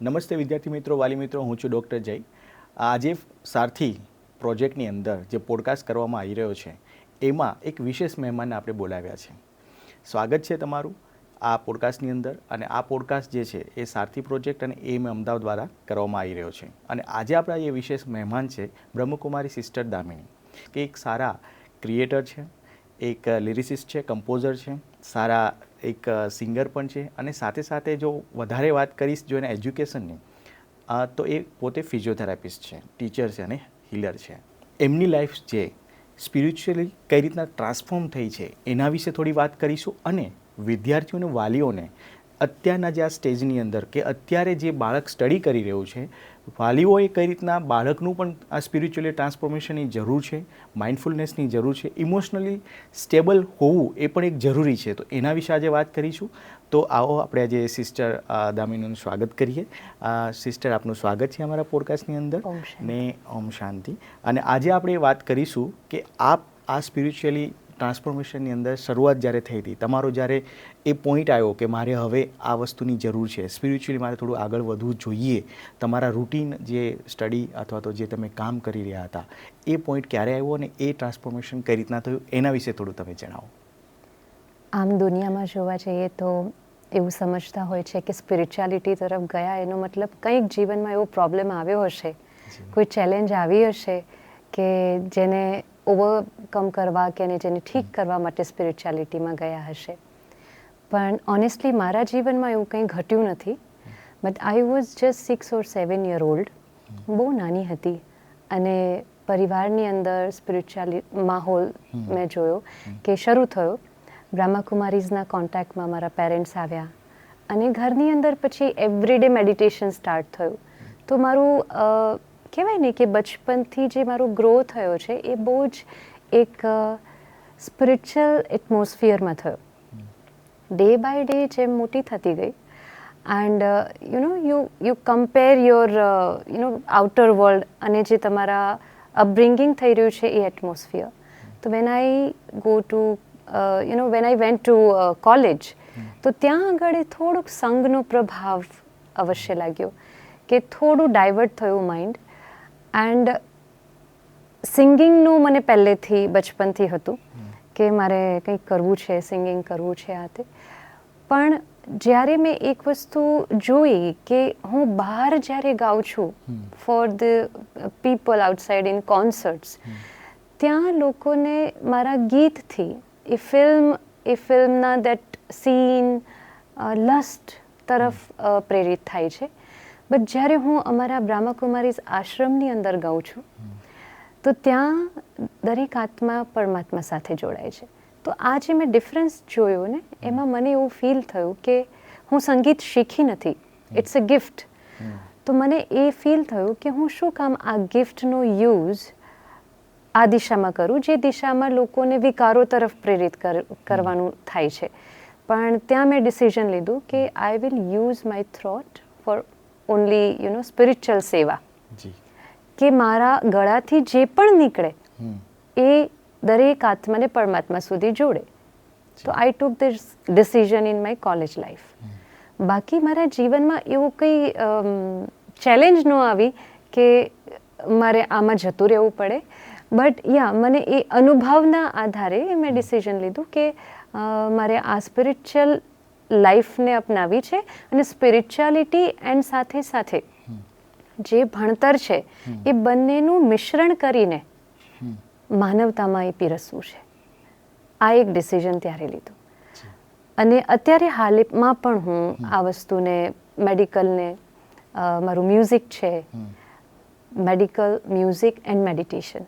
નમસ્તે વિદ્યાર્થી મિત્રો, વાલી મિત્રો, હું છું ડૉક્ટર જય. આજે સારથી પ્રોજેક્ટની અંદર જે પોડકાસ્ટ કરવામાં આવી રહ્યો છે એમાં એક વિશેષ મહેમાનને આપણે બોલાવ્યા છે. સ્વાગત છે તમારું આ પોડકાસ્ટની અંદર. અને આ પોડકાસ્ટ જે છે એ સારથી પ્રોજેક્ટ અને એમ અમદાવાદ દ્વારા કરવામાં આવી રહ્યો છે. અને આજે આપણા એ વિશેષ મહેમાન છે બ્રહ્મકુમારી સિસ્ટર દામિની, કે એક સારા ક્રિએટર છે, એક લિરિસિસ્ટ છે, કમ્પોઝર છે, સારા એક સિંગર પણ છે, અને સાથે સાથે જો વધારે વાત કરીશ જો એના એજ્યુકેશનની તો એ પોતે ફિઝિયોથેરાપિસ્ટ છે, ટીચર છે અને હીલર છે. એમની લાઈફ જે સ્પિરિચ્યુઅલી કઈ રીતના ટ્રાન્સફોર્મ થઈ છે એના વિશે થોડી વાત કરીશું. અને વિદ્યાર્થીઓ અને વાલીઓને અત્યારના જે આ સ્ટેજની અંદર કે અત્યારે જે બાળક સ્ટડી કરી રહ્યું છે, વાલીઓએ કઈ રીતના બાળકનું પણ આ સ્પિરિચ્યુઅલી ટ્રાન્સફોર્મેશનની જરૂર છે, માઇન્ડફુલનેસની જરૂર છે, ઇમોશનલી સ્ટેબલ હોવું એ પણ એક જરૂરી છે. તો એના વિશે આજે વાત કરીશું. તો આવો આપણે આજે સિસ્ટર દામિનીનું સ્વાગત કરીએ. સિસ્ટર, આપનું સ્વાગત છે અમારા પોડકાસ્ટની અંદર. ને ઓમ શાંતિ. અને આજે આપણે વાત કરીશું કે આપ આ સ્પિરિચ્યુઅલી ટ્રાન્સફોર્મેશનની અંદર શરૂઆત જ્યારે થઈ હતી, તમારો જ્યારે એ પોઈન્ટ આવ્યો કે મારે હવે આ વસ્તુની જરૂર છે, સ્પિરિચ્યુઅલી મારે થોડું આગળ વધવું જોઈએ, તમારા રૂટીન જે સ્ટડી અથવા તો જે તમે કામ કરી રહ્યા હતા એ પોઈન્ટ ક્યારે આવ્યો અને એ ટ્રાન્સફોર્મેશન કઈ રીતના થયું એના વિશે થોડું તમે જણાવો. આમ દુનિયામાં જોવા જઈએ તો એવું સમજતા હોય છે કે સ્પિરિચ્યુઆલિટી તરફ ગયા એનો મતલબ કંઈક જીવનમાં એવો પ્રોબ્લેમ આવ્યો હશે, કોઈ ચેલેન્જ આવી હશે કે જેને ઓવરકમ કરવા કે જેને ઠીક કરવા માટે સ્પિરિચ્યુઆલિટીમાં ગયા હશે. પણ ઓનેસ્ટલી મારા જીવનમાં એવું કંઈ ઘટ્યું નથી. But I was just 6 or 7 year old. બહુ નાની હતી અને પરિવારની અંદર સ્પિરિચ્યુઅલી માહોલ મેં જોયો કે શરૂ થયો. બ્રહ્માકુમારીઝના કોન્ટેક્ટમાં મારા પેરેન્ટ્સ આવ્યા અને ઘરની અંદર પછી એવરીડે મેડિટેશન સ્ટાર્ટ થયું. તો મારું કહેવાય ને કે બચપનથી જે મારો ગ્રો થયો છે એ બહુ જ એક સ્પિરિચ્યુઅલ એટમોસ્ફિયરમાં થયો. ડે બાય ડે જેમ મોટી થતી ગઈ and you compare your outer world અને જે તમારા અપબ્રિંગિંગ થઈ રહ્યું છે એ એટમોસ્ફિયર. તો when I go to when I went to college, તો ત્યાં આગળ થોડુંક સંઘનો પ્રભાવ અવશ્ય લાગ્યો કે થોડું ડાયવર્ટ થયું માઇન્ડ. એન્ડ સિંગિંગનું મને પહેલેથી બચપનથી હતું કે મારે કંઈક કરવું છે, સિંગિંગ કરવું છે આ તે. પણ જ્યારે મેં એક વસ્તુ જોઈ કે હું બહાર જ્યારે ગાઉં છું for the people outside in concerts, ત્યાં લોકોને મારા ગીતથી એ ફિલ્મના દેટ સીન લસ્ટ તરફ પ્રેરિત થાય છે. બટ જ્યારે હું અમારા બ્રહ્માકુમારીઝ આશ્રમની અંદર ગાઉં છું તો ત્યાં દરેક આત્મા પરમાત્મા સાથે જોડાય છે. તો આ જે મેં ડિફરન્સ જોયો ને એમાં મને એવું ફીલ થયું કે હું સંગીત શીખી નથી, ઇટ્સ અ ગિફ્ટ. તો મને એ ફીલ થયું કે હું શું કામ આ ગિફ્ટનો યુઝ આ દિશામાં કરું જે દિશામાં લોકોને વિકારો તરફ પ્રેરિત કરવાનું થાય છે. પણ ત્યાં મેં ડિસિઝન લીધું કે I will use my thought four only spiritual સેવા. કે મારા ગળાથી જે પણ નીકળે એ દરેક આત્માને પરમાત્મા સુધી જોડે. તો I took this decision in my college life. બાકી મારા જીવનમાં એવું કંઈ ચેલેન્જ ન આવી કે મારે આમાં જતું રહેવું પડે. બટ મને એ અનુભવના આધારે મેં ડિસિઝન લીધું કે મારે આ સ્પિરિચ્યુઅલ લાઈફને અપનાવી છે અને સ્પિરિચ્યુઆલિટી એન્ડ સાથે સાથે જે ભણતર છે એ બંનેનું મિશ્રણ કરીને માનવતામાં એ પીરસવું છે. આ એક ડિસિઝન ત્યારે લીધું. અને અત્યારે હાલમાં પણ હું આ વસ્તુને મેડિકલને મારું મ્યુઝિક છે, મેડિકલ, મ્યુઝિક એન્ડ મેડિટેશન,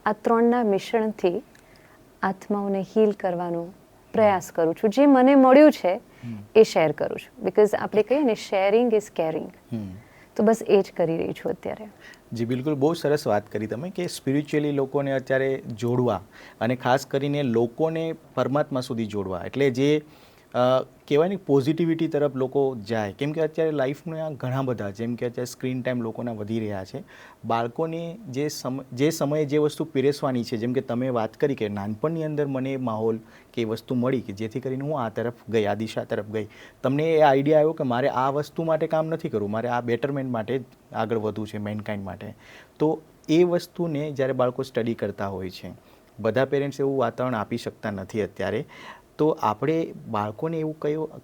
આ ત્રણના મિશ્રણથી આત્માઓને હીલ કરવાનો પ્રયાસ કરું છું. જે મને મળ્યું છે એ શેર કરું છું. બિકોઝ આપણે કહીએ ને શેરિંગ ઇઝ કેરિંગ. તો બસ એ જ કરી રહી છું અત્યારે. જી બિલકુલ, બહુ સરસ વાત કરી તમે કે સ્પિરિચ્યુઅલી લોકોને અત્યારે જોડવા અને ખાસ કરીને લોકોને પરમાત્મા સુધી જોડવા. એટલે જે કહેવાય ને પોઝિટિવિટી તરફ લોકો જાય, કેમ કે અત્યારે લાઈફના ઘણા બધા, જેમ કે અત્યારે સ્ક્રીન ટાઈમ લોકોના વધી રહ્યા છે. બાળકોને જે સમયે જે વસ્તુ પીરસવાની છે, જેમ કે તમે વાત કરી કે નાનપણની અંદર મને માહોલ કે વસ્તુ મળી કે જેથી કરીને હું આ તરફ ગઈ, આ દિશા તરફ ગઈ, તમને એ આઈડિયા આવ્યો કે મારે આ વસ્તુ માટે કામ નથી કરવું, મારે આ બેટરમેન્ટ માટે આગળ વધવું છે, મેનકાઇન્ડ માટે. તો એ વસ્તુને જ્યારે બાળકો સ્ટડી કરતા હોય છે, બધા પેરેન્ટ્સ એવું વાતાવરણ આપી શકતા નથી અત્યારે, તો આપણે બાળકોને એવું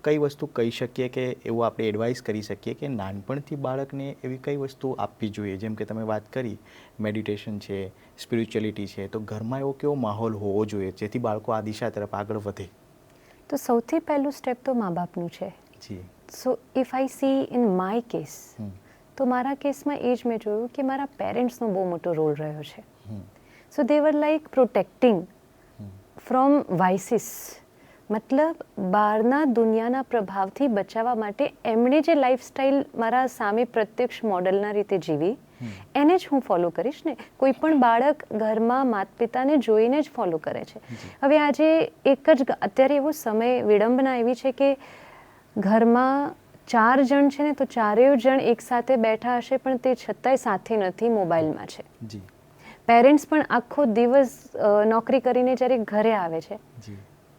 કઈ વસ્તુ કહી શકીએ કે એવું આપણે એડવાઇસ કરી શકીએ કે નાનપણથી બાળકને એવી કઈ વસ્તુ આપવી જોઈએ? જેમ કે તમે વાત કરી મેડિટેશન છે, સ્પિરિચ્યુઅલિટી છે, તો ઘરમાં એવો કેવો માહોલ હોવો જોઈએ જેથી બાળકો આ દિશા તરફ આગળ વધે? તો સૌથી પહેલું સ્ટેપ તો મા બાપનું છે. જી. So if I see in my case, તો મારા કેસમાં એ જ મેં જોયું કે મારા પેરેન્ટ્સનો બહુ મોટો રોલ રહ્યો છે. સો દે વર લાઈક પ્રોટેક્ટિંગ ફ્રોમ વાઇસીસ, મતલબ બહારના દુનિયાના પ્રભાવથી બચાવવા માટે એમણે જે લાઈફસ્ટાઈલ મારા સામે પ્રત્યક્ષ મોડલના રીતે જીવી, એને જ હું ફોલો કરીશ ને. કોઈ પણ બાળક ઘરમાં માતા પિતાને જોઈને જ ફોલો કરે છે. હવે આજે અત્યારે એવો સમય વિડંબના એવી છે કે ઘરમાં 4 જણ છે ને, તો 4 જણ એક સાથે બેઠા હશે પણ તે છતાંય સાથે નથી, મોબાઈલમાં છે. પેરેન્ટ્સ પણ આખો દિવસ નોકરી કરીને જ્યારે ઘરે આવે છે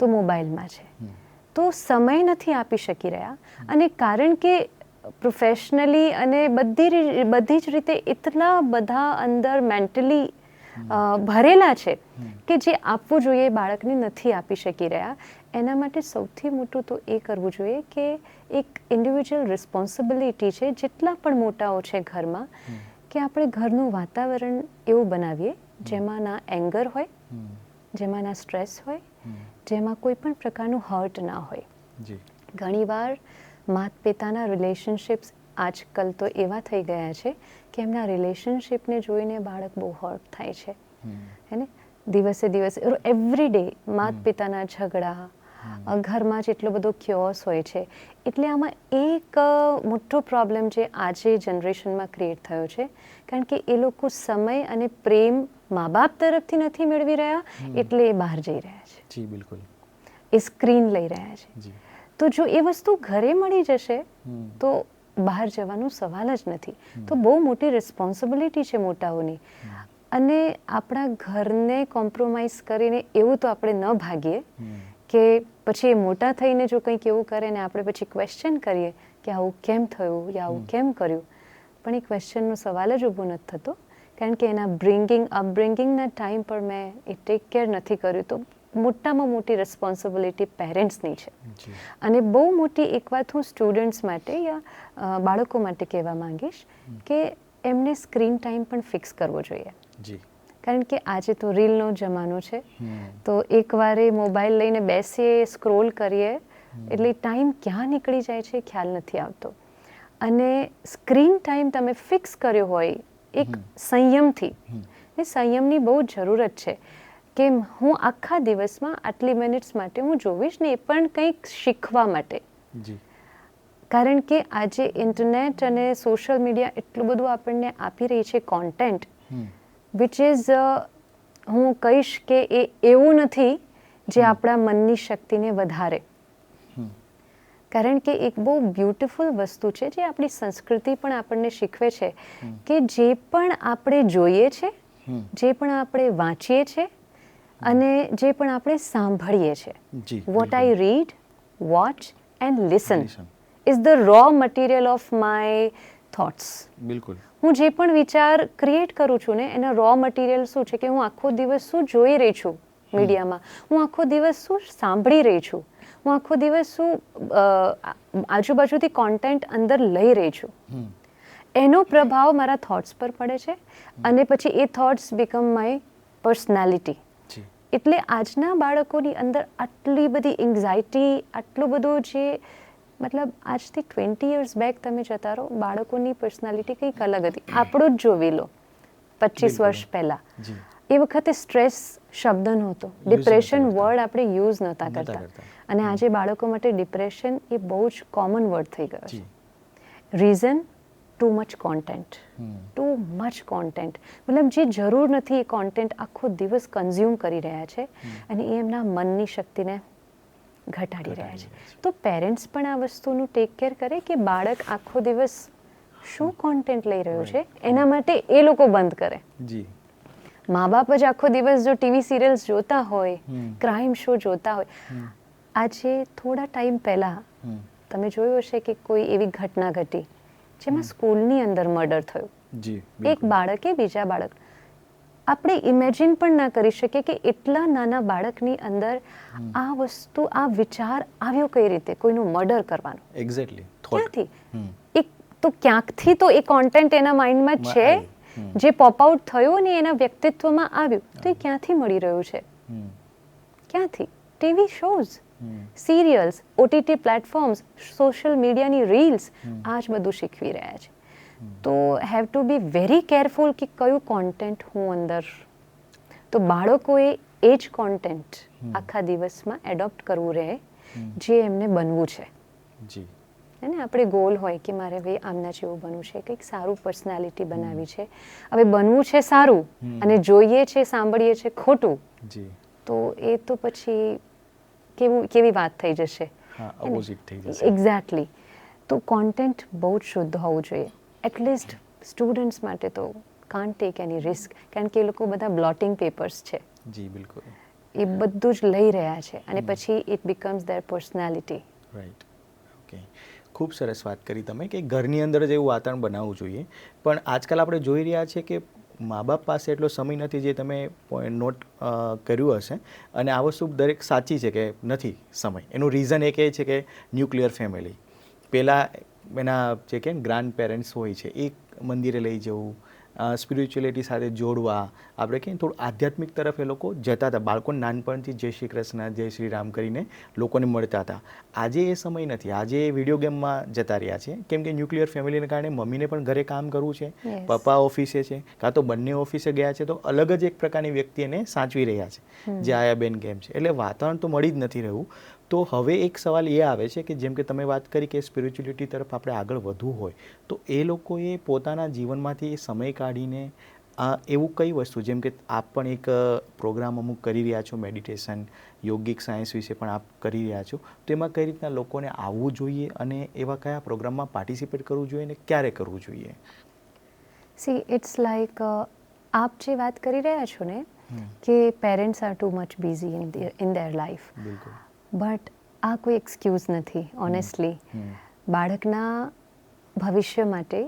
તો મોબાઈલમાં છે. તો સમય નથી આપી શકી રહ્યા, અને કારણ કે પ્રોફેશનલી અને બધી જ રીતે એટલા બધા અંદર મેન્ટલી ભરેલા છે કે જે આપવું જોઈએ બાળકને નથી આપી શકી રહ્યા. એના માટે સૌથી મોટું તો એ કરવું જોઈએ કે એક ઇન્ડિવિજ્યુઅલ રિસ્પોન્સિબિલિટી છે, જેટલા પણ મોટાઓ છે ઘરમાં, કે આપણે ઘરનું વાતાવરણ એવું બનાવીએ જેમાં ના એંગર હોય, જેમાં ના સ્ટ્રેસ હોય, જેમાં કોઈ પણ પ્રકારનું હર્ટ ના હોય. ઘણીવાર માતા પિતાના રિલેશનશિપ્સ આજકાલ તો એવા થઈ ગયા છે કે એમના રિલેશનશિપને જોઈને બાળક બહુ હર્ટ થાય છે. હે ને? દિવસે એવરી ડે માતા પિતાના ઝઘડા, ઘરમાં જેટલો બધો ક્યોસ હોય છે. એટલે આમાં એક મોટો પ્રોબ્લેમ જે આજે જનરેશનમાં ક્રિએટ થયો છે, કારણ કે એ લોકો સમય અને પ્રેમ મા બાપ તરફથી નથી મેળવી રહ્યા, એટલે એ બહાર જઈ રહ્યા છે. જી, બિલકુલ. એ સ્ક્રીન લઈ રહ્યા છે. તો જો એ વસ્તુ ઘરે મળી જશે તો બહાર જવાનો સવાલ જ નથી. તો બહુ મોટી રિસ્પોન્સિબિલિટી છે મોટાઓની. અને આપણા ઘરને કોમ્પ્રોમાઇઝ કરીને એવું તો આપણે ન ભાગીએ કે પછી એ મોટા થઈને જો કંઈક એવું કરે ને આપણે પછી ક્વેશ્ચન કરીએ કે આવું કેમ થયું યા આવું કેમ કર્યું. પણ એ ક્વેશ્ચનનો સવાલ જ ઊભો નથી થતો, કારણ કે એના અપબ્રિંગિંગના ટાઈમ પર મેં એ ટેક કેર નથી કર્યું. તો મોટામાં મોટી રિસ્પોન્સિબિલિટી પેરેન્ટ્સની છે. અને બહુ મોટી એક વાત હું સ્ટુડન્ટ્સ માટે યા બાળકો માટે કહેવા માંગીશ કે એમને સ્ક્રીન ટાઈમ પણ ફિક્સ કરવો જોઈએ. કારણ કે આજે તો રીલનો જમાનો છે, તો એકવાર એ મોબાઈલ લઈને બેસીએ, સ્ક્રોલ કરીએ એટલે ટાઈમ ક્યાં નીકળી જાય છે ખ્યાલ નથી આવતો. અને સ્ક્રીન ટાઈમ તમે ફિક્સ કર્યો હોય એક સંયમથી, એ સંયમની બહુ જરૂરત છે કે હું આખા દિવસમાં આટલી મિનિટ્સ માટે હું જોઈશ ને, એ પણ કંઈક શીખવા માટે. કારણ કે આજે ઇન્ટરનેટ અને સોશિયલ મીડિયા એટલું બધું આપણને આપી રહી છે કોન્ટેન્ટ, વિચ ઇઝ હું કહીશ કે એ એવું નથી જે આપણા મનની શક્તિને વધારે. કારણ કે એક બહુ બ્યુટિફુલ વસ્તુ છે જે આપણી સંસ્કૃતિ પણ આપણને શીખવે છે કે જે પણ આપણે જોઈએ છે, જે પણ આપણે વાંચીએ છીએ અને જે પણ આપણે સાંભળીએ છીએ, what I read, watch and listen is the raw material of my thoughts. બિલકુલ. હું જે પણ વિચાર ક્રિએટ કરું છું ને, એના રો મટીરિયલ શું છે કે હું આખો દિવસ શું જોઈ રહી છું મીડિયામાં, હું આખો દિવસ શું સાંભળી રહી છું, હું આખો દિવસ શું આજુબાજુથી કોન્ટેન્ટ અંદર લઈ રહી છું, એનો પ્રભાવ મારા થોટ્સ પર પડે છે. અને પછી એ થોટ્સ બીકમ માય પર્સનાલિટી. એટલે આજના બાળકોની અંદર આટલી બધી એન્ઝાયટી, આટલું બધું જે મતલબ આજથી 20 years બેક તમે જતા રહો, બાળકોની પર્સનાલિટી કંઈક અલગ હતી. આપણું જ જોવી લો 25 વર્ષ પહેલાં, એ વખતે સ્ટ્રેસ શબ્દ નહોતો, ડિપ્રેશન વર્ડ આપણે યુઝ નહોતા કરતા. અને આજે બાળકો માટે ડિપ્રેશન એ બહુ જ કોમન વર્ડ થઈ ગયો છે. રીઝન ટુ મચ કોન્ટેન્ટ, મતલબ જે જરૂર નથી એ કોન્ટેન્ટ આખો દિવસ કન્ઝ્યુમ કરી રહ્યા છે અને એ એમના મનની શક્તિને ઘટાડી રહ્યા છે. તો પેરેન્ટ્સ પણ આ વસ્તુનું ટેક કેર કરે કે બાળક આખો દિવસ શું કોન્ટેન્ટ લઈ રહ્યું છે, એના માટે એ લોકો બંધ કરે. જી. મા બાપ જ આખો દિવસ જો ટીવી સિરિયલ્સ જોતા હોય, ક્રાઇમ શો જોતા હોય, આજે થોડા ટાઈમ પહેલા તમે જોયું હશે કે કોઈ એવી ઘટના ઘટી જેમાં સ્કૂલની અંદર મર્ડર થયું. જી. એક બાળકે બીજા બાળક, આપણે ઇમેજિન પણ ના કરી શકીએ કે એટલા નાના બાળકની અંદર આ વસ્તુ, આ વિચાર આવ્યો કઈ રીતે, કોઈનું મર્ડર કરવાનો. એક્ઝેક્ટલી. ક્યાંથી? એક તો ક્યાંકથી તો એ કોન્ટેન્ટ એના માઇન્ડમાં છે, જે પોપ આઉટ થયું ને એના વ્યક્તિત્વમાં આવ્યું, તો એ ક્યાંથી મળી રહ્યું છે? ક્યાંથી? TV shows, serials, OTT platforms, social મીડિયાની રીલ્સ, આ જ બધું શીખવી રહ્યા છે. તો have to be very careful કે કયું કોન્ટેન્ટ હું અંદર. તો બાળકોએ એ જ કોન્ટેન્ટ આખા દિવસમાં એડોપ્ટ કરવું રહે જે એમને બનવું છે. જી. અને આપણે ગોલ હોય કે મારે ભાઈ આમના જેવું બનવું છે, કંઈક સારું પર્સનાલિટી બનાવવી છે. હવે બનવું છે સારું અને જોઈએ છે, સાંભળીએ છે ખોટું, તો એ તો પછી કેવી વાત થઈ જશે. ઓપોઝિટ થઈ જશે. એક્ઝેક્ટલી. તો કોન્ટેન્ટ બહુ જ શુદ્ધ હોવું જોઈએ. એટલીસ્ટ સ્ટુડન્ટ્સ માટે તો કાન્ટ ટેક એની રિસ્ક, કારણ કે એ લોકો બધા બ્લોટિંગ પેપર્સ છે. જી, બિલકુલ. એ બધું જ લઈ રહ્યા છે અને પછી it becomes there personality. Right. Okay. ખૂબ સરસ વાત કરી તમે કે ઘરની અંદર જ એવું વાતાવરણ બનાવવું જોઈએ. પણ આજકાલ આપણે જોઈ રહ્યા છીએ કે મા બાપ પાસે એટલો સમય નથી, જે તમે નોટ કર્યું હશે, અને આ વસ્તુ દરેક સાચી છે કે નથી સમય. એનું રીઝન એક એ છે કે ન્યુક્લિયર ફેમિલી. પહેલાં એના જે કે ગ્રાન્ડ પેરેન્ટ્સ હોય છે એ મંદિરે લઈ જવું, સ્પિરિચ્યુઅલિટી સાથે જોડવા, આપણે કહીએ થોડું આધ્યાત્મિક તરફ એ લોકો જતા હતા. બાળકોને નાનપણથી જય શ્રી કૃષ્ણ, જય શ્રી રામ કરીને લોકોને મળતા હતા. આજે એ સમય નથી. આજે એ વિડીયો ગેમમાં જતા રહ્યા છે, કેમ કે ન્યુક્લિયર ફેમિલીને કારણે મમ્મીને પણ ઘરે કામ કરવું છે, પપ્પા ઓફિસે છે, કાં તો બંને ઓફિસે ગયા છે, તો અલગ જ એક પ્રકારની વ્યક્તિ એને સાચવી રહ્યા છે, જે આયાબેન ગેમ છે. એટલે વાતાવરણ તો મળી જ નથી રહ્યું. તો હવે એક સવાલ એ આવે છે કે જેમ કે તમે વાત કરી કે સ્પિરિચ્યુઅલિટી તરફ આપણે આગળ વધવું હોય, તો એ લોકોએ પોતાના જીવનમાંથી સમય કાઢીને એવું કઈ વસ્તુ, જેમ કે આપ પણ એક પ્રોગ્રામ અમુક કરી રહ્યા છો, મેડિટેશન, યોગિક સાયન્સ વિશે પણ આપ કરી રહ્યા છો, તો એમાં કઈ રીતના લોકોને આવવું જોઈએ અને એવા કયા પ્રોગ્રામમાં પાર્ટિસિપેટ કરવું જોઈએ અને ક્યારે કરવું જોઈએ? સી, ઇટ્સ લાઈક આપ જે વાત કરી રહ્યા છો ને કે parents are too much busy in their life, બિલકુલ. બટ આ કોઈ એક્સક્યુઝ નથી. ઓનેસ્ટલી બાળકના ભવિષ્ય માટે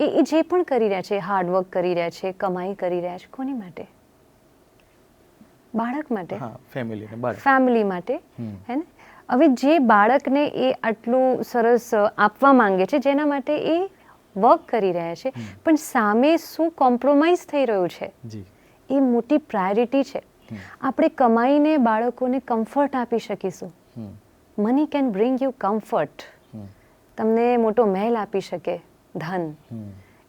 એ જે પણ કરી રહ્યા છે, હાર્ડવર્ક કરી રહ્યા છે, કમાઈ કરી રહ્યા છે, કોની માટે? બાળક માટે, ફેમિલી માટે, હે ને? હવે જે બાળકને એ આટલું સરસ આપવા માંગે છે, જેના માટે એ વર્ક કરી રહ્યા છે, પણ સામે શું કોમ્પ્રોમાઇઝ થઈ રહ્યું છે, એ મોટી પ્રાયોરિટી છે. આપણે કમાઈને બાળકોને કમ્ફર્ટ આપી શકીશું. Money can bring you comfort. તમને મોટો મહેલ આપી શકે, ધન,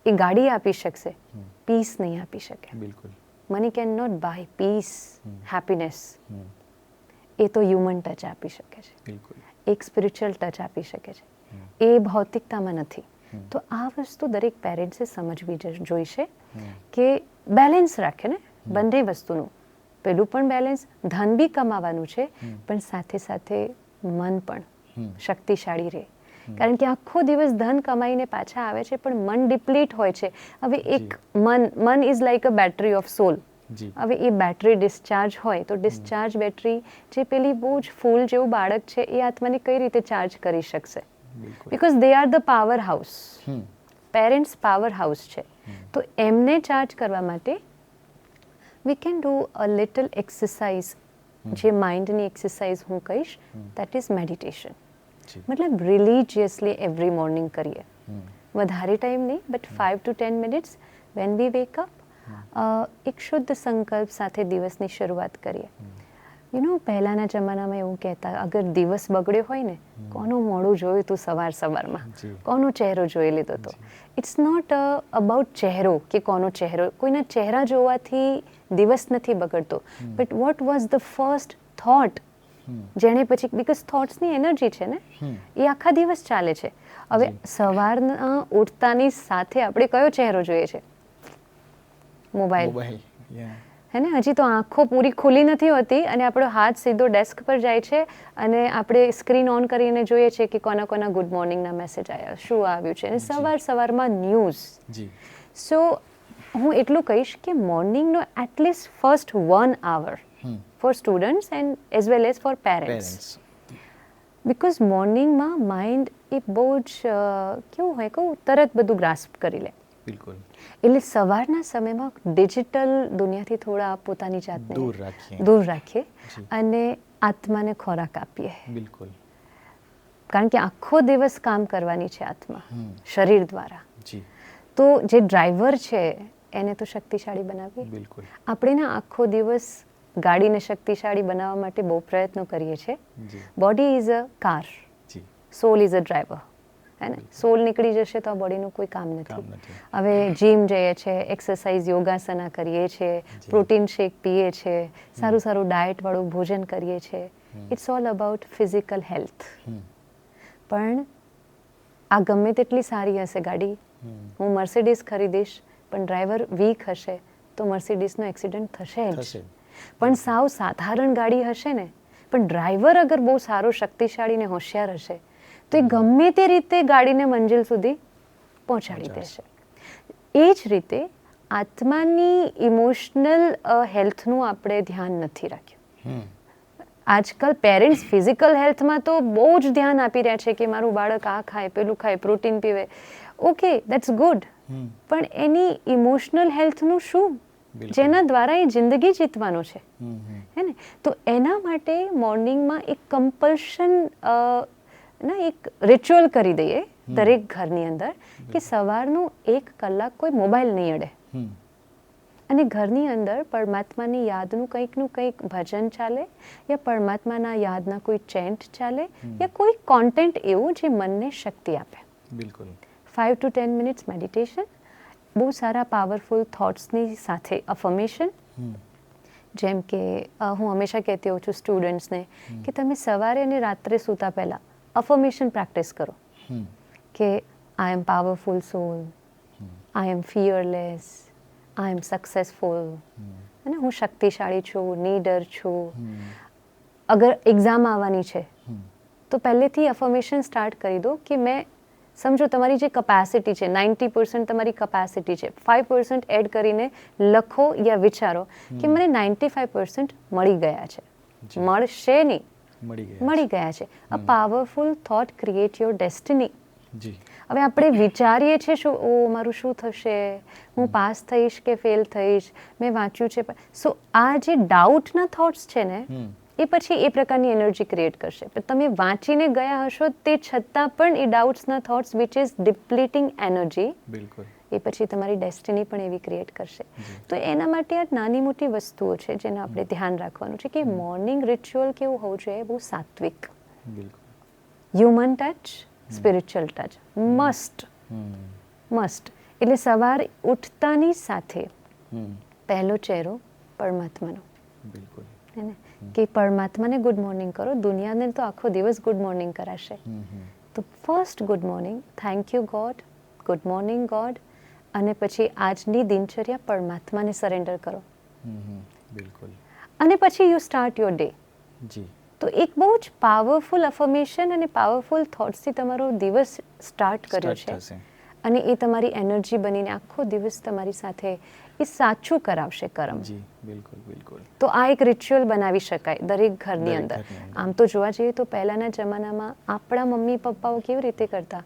એ ગાડી આપી શકશે, પીસ નહીં આપી શકે. બિલકુલ. Money can not buy peace, happiness. એ તો હ્યુમન ટચ આપી શકે છે, બિલકુલ. એક સ્પિરિચ્યુઅલ ટચ આપી શકે છે, એ ભૌતિકતામાં નથી. તો આ વસ્તુ દરેક પેરેન્ટ્સે સમજવી જોઈશે કે બેલેન્સ રાખે ને બંને વસ્તુનું. પેલું પણ બેલેન્સ, ધન બી કમાવાનું છે, પણ સાથે સાથે મન પણ શક્તિશાળી રહે. કારણ કે આખો દિવસ ધન કમાઈને પાછા આવે છે, પણ મન ડિપ્લીટ હોય છે. હવે એક મન is like a battery of soul. હવે એ બેટરી ડિસ્ચાર્જ હોય તો ડિસ્ચાર્જ બેટરી, જે પેલી બહુ જ ફૂલ જેવું બાળક છે, એ આત્માને કઈ રીતે ચાર્જ કરી શકશે? Because they are the power house. Parents power house છે. તો એમને ચાર્જ કરવા માટે we can do a little exercise, જે માઇન્ડની એક્સરસાઇઝ હું કહીશ, that is meditation. મતલબ રિલિજિયસલી એવરી મોર્નિંગ કરીએ, વધારે ટાઈમ નહીં, but 5 to 10 minutes when we wake up, એક શુદ્ધ સંકલ્પ સાથે દિવસની શરૂઆત કરીએ. યુ નો, પહેલાંના જમાનામાં એવું કહેતા, અગર દિવસ બગડ્યો હોય ને, કોનું મોઢું જોયું તું સવારમાં, કોનો ચહેરો જોઈ લીધો તો. ઇટ્સ નોટ અબાઉટ ચહેરો કે કોનો ચહેરો, કોઈના ચહેરા જોવાથી દિવસ નથી બગડતો, but what was the first thought, જેણે પછી, બીકોઝ થોટ્સની એનર્જી છે ને, એ આખા દિવસ ચાલે છે. હવે સવારના ઉઠતાની સાથે આપણે કયો ચહેરો જોઈએ છે? મોબાઈલ. હે ને, હજી તો આંખો પૂરી ખુલી નથી હોતી અને આપણો હાથ સીધો ડેસ્ક પર જાય છે અને આપણે સ્ક્રીન ઓન કરીને જોઈએ છે કે કોના કોના ગુડ મોર્નિંગના મેસેજ આવ્યા, શું આવ્યું છે, અને સવારમાં ન્યૂઝ. સો હું એટલું કહીશ કે મોર્નિંગનો at least first 1 hour for students and as well as for parents. Because મોર્નિંગમાં માઇન્ડ એ બહુ જ કેવું હોય કહું, તરત બધું ગ્રાસ્પ કરી લે. બિલકુલ. એટલે સવારના સમયમાં ડિજિટલ દુનિયાથી થોડા પોતાની જાતને દૂર રાખીએ અને આત્માને ખોરાક આપીએ. બિલકુલ. કારણ કે આખો દિવસ કામ કરવાની છે આત્મા શરીર દ્વારા. તો જે ડ્રાઈવર છે એને તો શક્તિશાળી બનાવીએ. બિલકુલ. આપણે આખો દિવસ ગાડીને શક્તિશાળી બનાવવા માટે બહુ પ્રયત્નો કરીએ છીએ. Body is a car, solve is a driver. હે ને, સોલ નીકળી જશે તો આ બોડીનું કોઈ કામ નથી. હવે જીમ જઈએ છીએ, એક્સરસાઇઝ યોગાસના કરીએ છીએ, પ્રોટીન શેક પીએ છીએ, સારું સારું ડાયટવાળું ભોજન કરીએ છીએ. It's all about physical health. પણ આ ગમે તેટલી સારી હશે ગાડી, હું મર્સિડીઝ ખરીદીશ પણ ડ્રાઈવર વીક હશે તો મર્સિડીઝનો એક્સિડન્ટ થશે જ. પણ સાવ સાધારણ ગાડી હશે ને, પણ ડ્રાઈવર અગર બહુ સારો શક્તિશાળી ને હોશિયાર હશે તો એ ગમે તે રીતે ગાડીને મંજિલ સુધી પહોંચાડી દેશે. એ જ રીતે આત્માની ઇમોશનલ હેલ્થનું આપણે ધ્યાન નથી રાખ્યું. આજકાલ પેરેન્ટ્સ ફિઝિકલ હેલ્થમાં તો બહુ જ ધ્યાન આપી રહ્યા છે કે મારું બાળક આ ખાય, પેલું ખાય, પ્રોટીન પીવે. Okay, that's good. પણ એની ઇમોશનલ હેલ્થનું શું, જેના દ્વારા એ જિંદગી જીતવાનો છે, હે ને? તો એના માટે મોર્નિંગમાં એક કમ્પલ્શન એક રિચ્યુઅલ કરી દઈએ દરેક ઘરની અંદર કે સવારનું 1 કલાક કોઈ મોબાઈલ નહીં અડે અને ઘરની અંદર પરમાત્માની યાદનું કંઈકનું કંઈક ભજન ચાલે યા પરમાત્માના યાદના કોઈ ચેન્ટ ચાલે યા કોઈ કોન્ટેન્ટ એવું જે મનને શક્તિ આપે. બિલકુલ. 5 to 10 મિનિટ્સ મેડિટેશન, બહુ સારા પાવરફુલ થોટ્સની સાથે અફર્મેશન. જેમ કે હું હંમેશા કહેતી હોઉં છું સ્ટુડન્ટ્સને કે તમે સવારે અને રાત્રે સૂતા પહેલાં અફર્મેશન પ્રેક્ટિસ કરો કે આઈ એમ પાવરફુલ સોલ, આઈ એમ ફિયરલેસ, આઈ એમ સક્સેસફુલ, અને હું શક્તિશાળી છું, નીડર છું. અગર એક્ઝામ આવવાની છે તો પહેલેથી અફર્મેશન સ્ટાર્ટ કરી દો કે મેં, સમજો તમારી જે કપેસિટી છે 90% તમારી કપેસિટી છે, 5% એડ કરીને લખો યા વિચારો કે મને 95% મળી ગયા છે, મળશે નહીં, મળી ગયા છે. A powerful thought create your destiny. હવે આપણે વિચારીએ છીએ શું, ઓ મારું શું થશે, હું પાસ થઈશ કે ફેલ થઈશ, મેં વાંચ્યું છે. સો આ જે ડાઉટના થોટ્સ છે ને એ પછી એ પ્રકારની એનર્જી ક્રિએટ કરશે. તમે વાંચીને ગયા હશો તે છતાં પણ એ ડાઉટ્સના થોટ્સ વિચ ઇઝ ડિપ્લીટિંગ એનર્જી, એ પછી તમારી ડેસ્ટિની પણ એવી ક્રિએટ કરશે. તો એના માટે આ નાની મોટી વસ્તુઓ છે જેને આપણે ધ્યાન રાખવાનું છે કે મોર્નિંગ રિચ્યુઅલ કેવું હોવું જોઈએ, બહુ સાત્વિક, human touch, spiritual touch, must. એટલે સવાર ઉઠતાની સાથે પહેલો ચહેરો પરમાત્માનો. બિલકુલ. હે ને, કે પરમાત્માને ગુડ મોર્નિંગ કરો, દુનિયાને તો આખો દિવસ ગુડ મોર્નિંગ કરાશે. તો first good morning, thank you God, good morning God, અને પછી આજની દિનચર્યા પરમાત્માને સરેન્ડર કરો. બિલકુલ. અને પછી યુ સ્ટાર્ટ યોર ડે. તો એક બહુ જ પાવરફુલ અફર્મેશન અને પાવરફુલ થોટ્સથી તમારો દિવસ સ્ટાર્ટ કર્યો છે અને એ તમારી એનર્જી બનીને આખો દિવસ તમારી સાથે એ સાચું કરાવશે કર્મ. બિલકુલ. તો આ એક રિચ્યુઅલ બનાવી શકાય દરેક ઘરની અંદર. આમ તો જોવા જઈએ તો પહેલાના જમાનામાં આપણા મમ્મી પપ્પાઓ કેવી રીતે કરતા,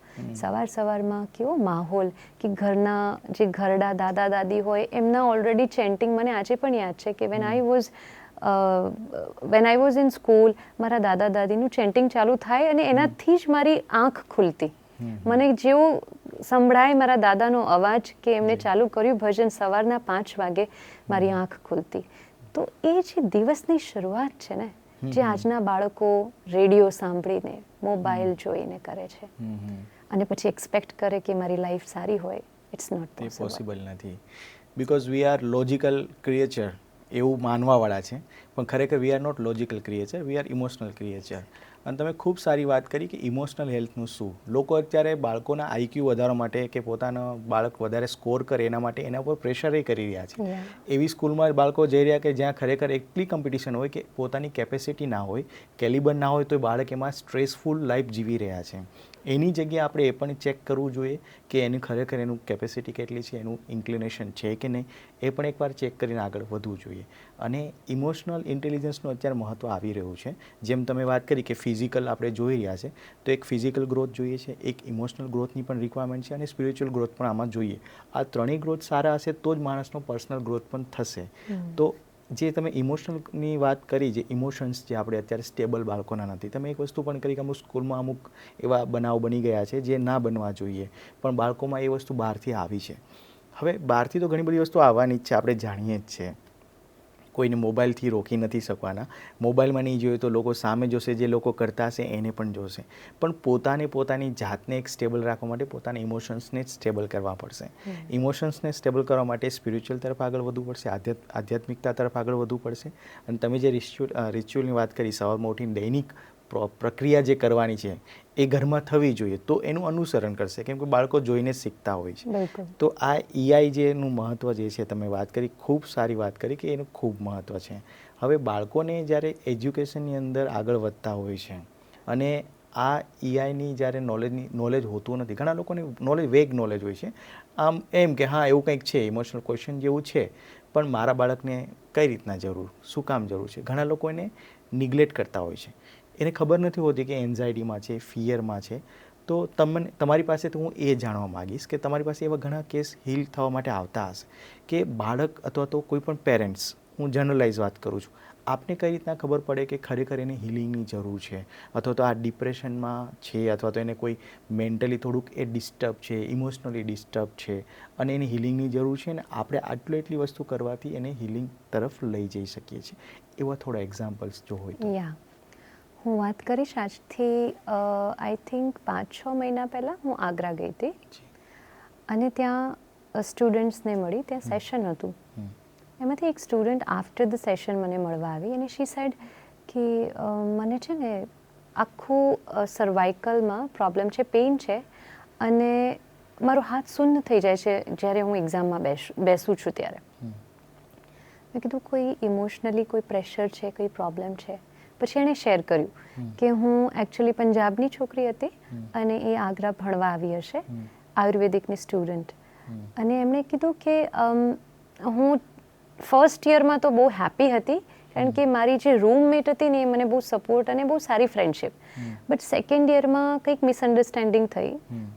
સવારમાં કેવો માહોલ કે ઘરના જે ઘરડા દાદા દાદી હોય એમના ઓલરેડી ચેન્ટિંગ મને આજે પણ યાદ છે કે when I was in school મારા દાદા દાદીનું ચેન્ટિંગ ચાલુ થાય અને એનાથી જ મારી આંખ ખુલતી. મને જેવું સંભળાય મારા દાદાનો અવાજ કે એમણે ચાલુ કર્યું ભજન સવારના 5 વાગે, મારી આંખ ખુલતી. તો એ જે દિવસની શરૂઆત છે ને, જે આજના બાળકો રેડિયો સાંભળીને, મોબાઈલ જોઈને કરે છે અને પછી એક્સપેક્ટ કરે કે મારી લાઈફ સારી હોય, ઇટ્સ નોટ પોસિબલ નથી. Because we are logical creature એવું માનવાવાળા છે, પણ ખરેખર we are not logical creature, we are emotional creature. અને તમે ખૂબ સારી વાત કરી કે ઇમોશનલ હેલ્થનું શું. લોકો અત્યારે બાળકોના આઈક્યુ વધારવા માટે કે પોતાનો બાળક વધારે સ્કોર કરે એના માટે એના ઉપર પ્રેશર કરી રહ્યા છે. એવી સ્કૂલમાં બાળકો જઈ રહ્યા કે જ્યાં ખરેખર એટલી કોમ્પિટિશન હોય કે પોતાની કેપેસિટી ના હોય, કેલિબર ના હોય, તો બાળક એમાં સ્ટ્રેસફુલ લાઈફ જીવી રહ્યા છે. એની જગ્યાએ આપણે એ પણ ચેક કરવું જોઈએ કે એની ખરેખર એનું કેપેસિટી કેટલી છે, એનું ઇન્ક્લિનેશન છે કે નહીં, એ પણ એકવાર ચેક કરીને આગળ વધવું જોઈએ. અને ઇમોશનલ ઇન્ટેલિજન્સનું અત્યારે મહત્ત્વ આવી રહ્યું છે. જેમ તમે વાત કરી કે ફિઝિકલ આપણે જોઈ રહ્યા છે, તો એક ફિઝિકલ ગ્રોથ જોઈએ છે, એક ઇમોશનલ ગ્રોથની પણ રિક્વાયરમેન્ટ છે અને સ્પિરિચ્યુઅલ ગ્રોથ પણ આમાં જોઈએ. આ ત્રણેય ગ્રોથ સારા હશે તો જ માણસનો પર્સનલ ગ્રોથ પણ થશે. તો જે તમે ઇમોશનલની વાત કરી, જે ઇમોશન્સ જે આપણે અત્યારે સ્ટેબલ બાળકોના નથી, તમે એક વસ્તુ પણ કરી કે અમુક સ્કૂલમાં અમુક એવા બનાવ બની ગયા છે જે ના બનવા જોઈએ, પણ બાળકોમાં એ વસ્તુ બહારથી આવી છે. હવે બહારથી તો ઘણી બધી વસ્તુ આવવાની જ છે, આપણે જાણીએ જ છે. કોઈને મોબાઈલથી રોકી નથી શકવાના. મોબાઈલમાં નહીં જોઈએ તો લોકો સામે જોશે, જે લોકો કરતા હશે એને પણ જોશે. પણ પોતાની જાતને એક સ્ટેબલ રાખવા માટે પોતાના ઇમોશન્સને જ સ્ટેબલ કરવા પડશે. ઇમોશન્સને સ્ટેબલ કરવા માટે સ્પિરિચ્યુઅલ તરફ આગળ વધવું પડશે, આધ્યાત્મિકતા તરફ આગળ વધવું પડશે. અને તમે જે રિચ્યુઅલની વાત કરી, સવારમાં ઉઠીને દૈનિક પ્રક્રિયા જે કરવાની છે એ ઘરમાં થવી જોઈએ, તો એનું અનુસરણ કરશે, કેમ કે બાળકો જોઈને શીખતા હોય છે. તો આ EI જેનું મહત્ત્વ જે છે, તમે વાત કરી, ખૂબ સારી વાત કરી કે એનું ખૂબ મહત્ત્વ છે. હવે બાળકોને જ્યારે એજ્યુકેશનની અંદર આગળ વધતા હોય છે અને આ EIની જ્યારે નોલેજ હોતું નથી, ઘણા લોકોને વેગ નોલેજ હોય છે, આમ એમ કે હા એવું કંઈક છે, ઇમોશનલ ક્વેશ્ચન જેવું છે, પણ મારા બાળકને કઈ રીતના જરૂર, શું કામ જરૂર છે. ઘણા લોકો એને નિગ્લેક્ટ કરતા હોય છે. એને ખબર નથી હોતી કે એન્ઝાયટીમાં છે, ફિયરમાં છે. તો તમારી પાસેથી હું એ જાણવા માગીશ કે તમારી પાસે એવા ઘણા કેસ હીલ થવા માટે આવતા હશે કે બાળક અથવા તો કોઈ પણ પેરેન્ટ્સ, હું જનરલાઇઝ વાત કરું છું, આપને કઈ રીતના ખબર પડે કે ખરેખર એને હિલિંગની જરૂર છે, અથવા તો આ ડિપ્રેશનમાં છે, અથવા તો એને કોઈ મેન્ટલી થોડુંક એ ડિસ્ટર્બ છે, ઇમોશનલી ડિસ્ટર્બ છે અને એને હિલિંગની જરૂર છે, અને આપણે એટલી વસ્તુ કરવાથી એને હિલિંગ તરફ લઈ જઈ શકીએ છીએ. એવા થોડા એક્ઝામ્પલ્સ જો હોય તો. હું વાત કરીશ. આજથી આઈ થિંક 5-6 મહિના પહેલાં હું આગ્રા ગઈ હતી અને ત્યાં સ્ટુડન્ટ્સને મળી. ત્યાં સેશન હતું. એમાંથી એક સ્ટુડન્ટ આફ્ટર ધ સેશન મને મળવા આવી અને શી સેડ કે મને છે ને આખું સર્વાઇકલમાં પ્રોબ્લેમ છે, પેઇન છે અને મારો હાથ શૂન્ય થઈ જાય છે જ્યારે હું એક્ઝામમાં બેસું છું ત્યારે. મેં કીધું કોઈ ઇમોશનલી કોઈ પ્રેશર છે, કોઈ પ્રોબ્લેમ છે? પછી એણે શેર કર્યું કે હું એકચ્યુઅલી પંજાબની છોકરી હતી અને એ આગ્રા ભણવા આવી હશે, આયુર્વેદિકની સ્ટુડન્ટ. અને એમણે કીધું કે હું ફર્સ્ટ યરમાં તો બહુ હેપી હતી, કારણ કે મારી જે રૂમમેટ હતી ને એ મને બહુ સપોર્ટ અને બહુ સારી ફ્રેન્ડશિપ. બટ સેકન્ડ યરમાં કંઈક મિસઅન્ડરસ્ટેન્ડિંગ થઈ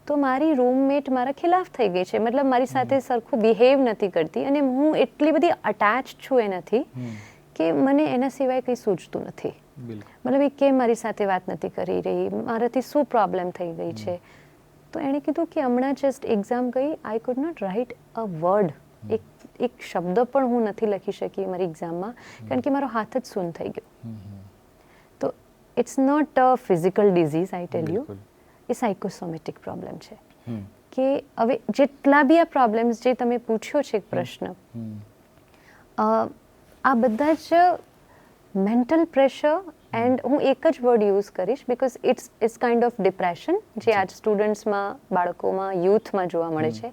તો મારી રૂમમેટ મારા ખિલાફ થઈ ગઈ છે, મતલબ મારી સાથે સરખું બિહેવ નથી કરતી અને હું એટલી બધી અટેચ છું એનાથી કે મને એના સિવાય કંઈ સૂઝતું નથી. મતલબ એ કેમ મારી સાથે વાત નથી કરી રહી, મારાથી શું પ્રોબ્લેમ થઈ ગઈ છે. તો એણે કીધું કે હમણાં જસ્ટ એક્ઝામ ગઈ, I could not write a word, એક શબ્દ પણ હું નથી લખી શકી મારી એક્ઝામમાં, કારણ કે મારો હાથ જ શૂન થઈ ગયો. તો it's not a physical disease, I tell you, એ સાયકોસોમેટિક પ્રોબ્લેમ છે. કે હવે જેટલા બી આ પ્રોબ્લેમ્સ જે તમે પૂછ્યો છે પ્રશ્ન, આ બધા જ મેન્ટલ પ્રેશર, એન્ડ હું એક જ વર્ડ યુઝ કરીશ because it's kind of depression, જે આજ સ્ટુડન્ટ્સમાં, બાળકોમાં, યુથમાં જોવા મળે છે.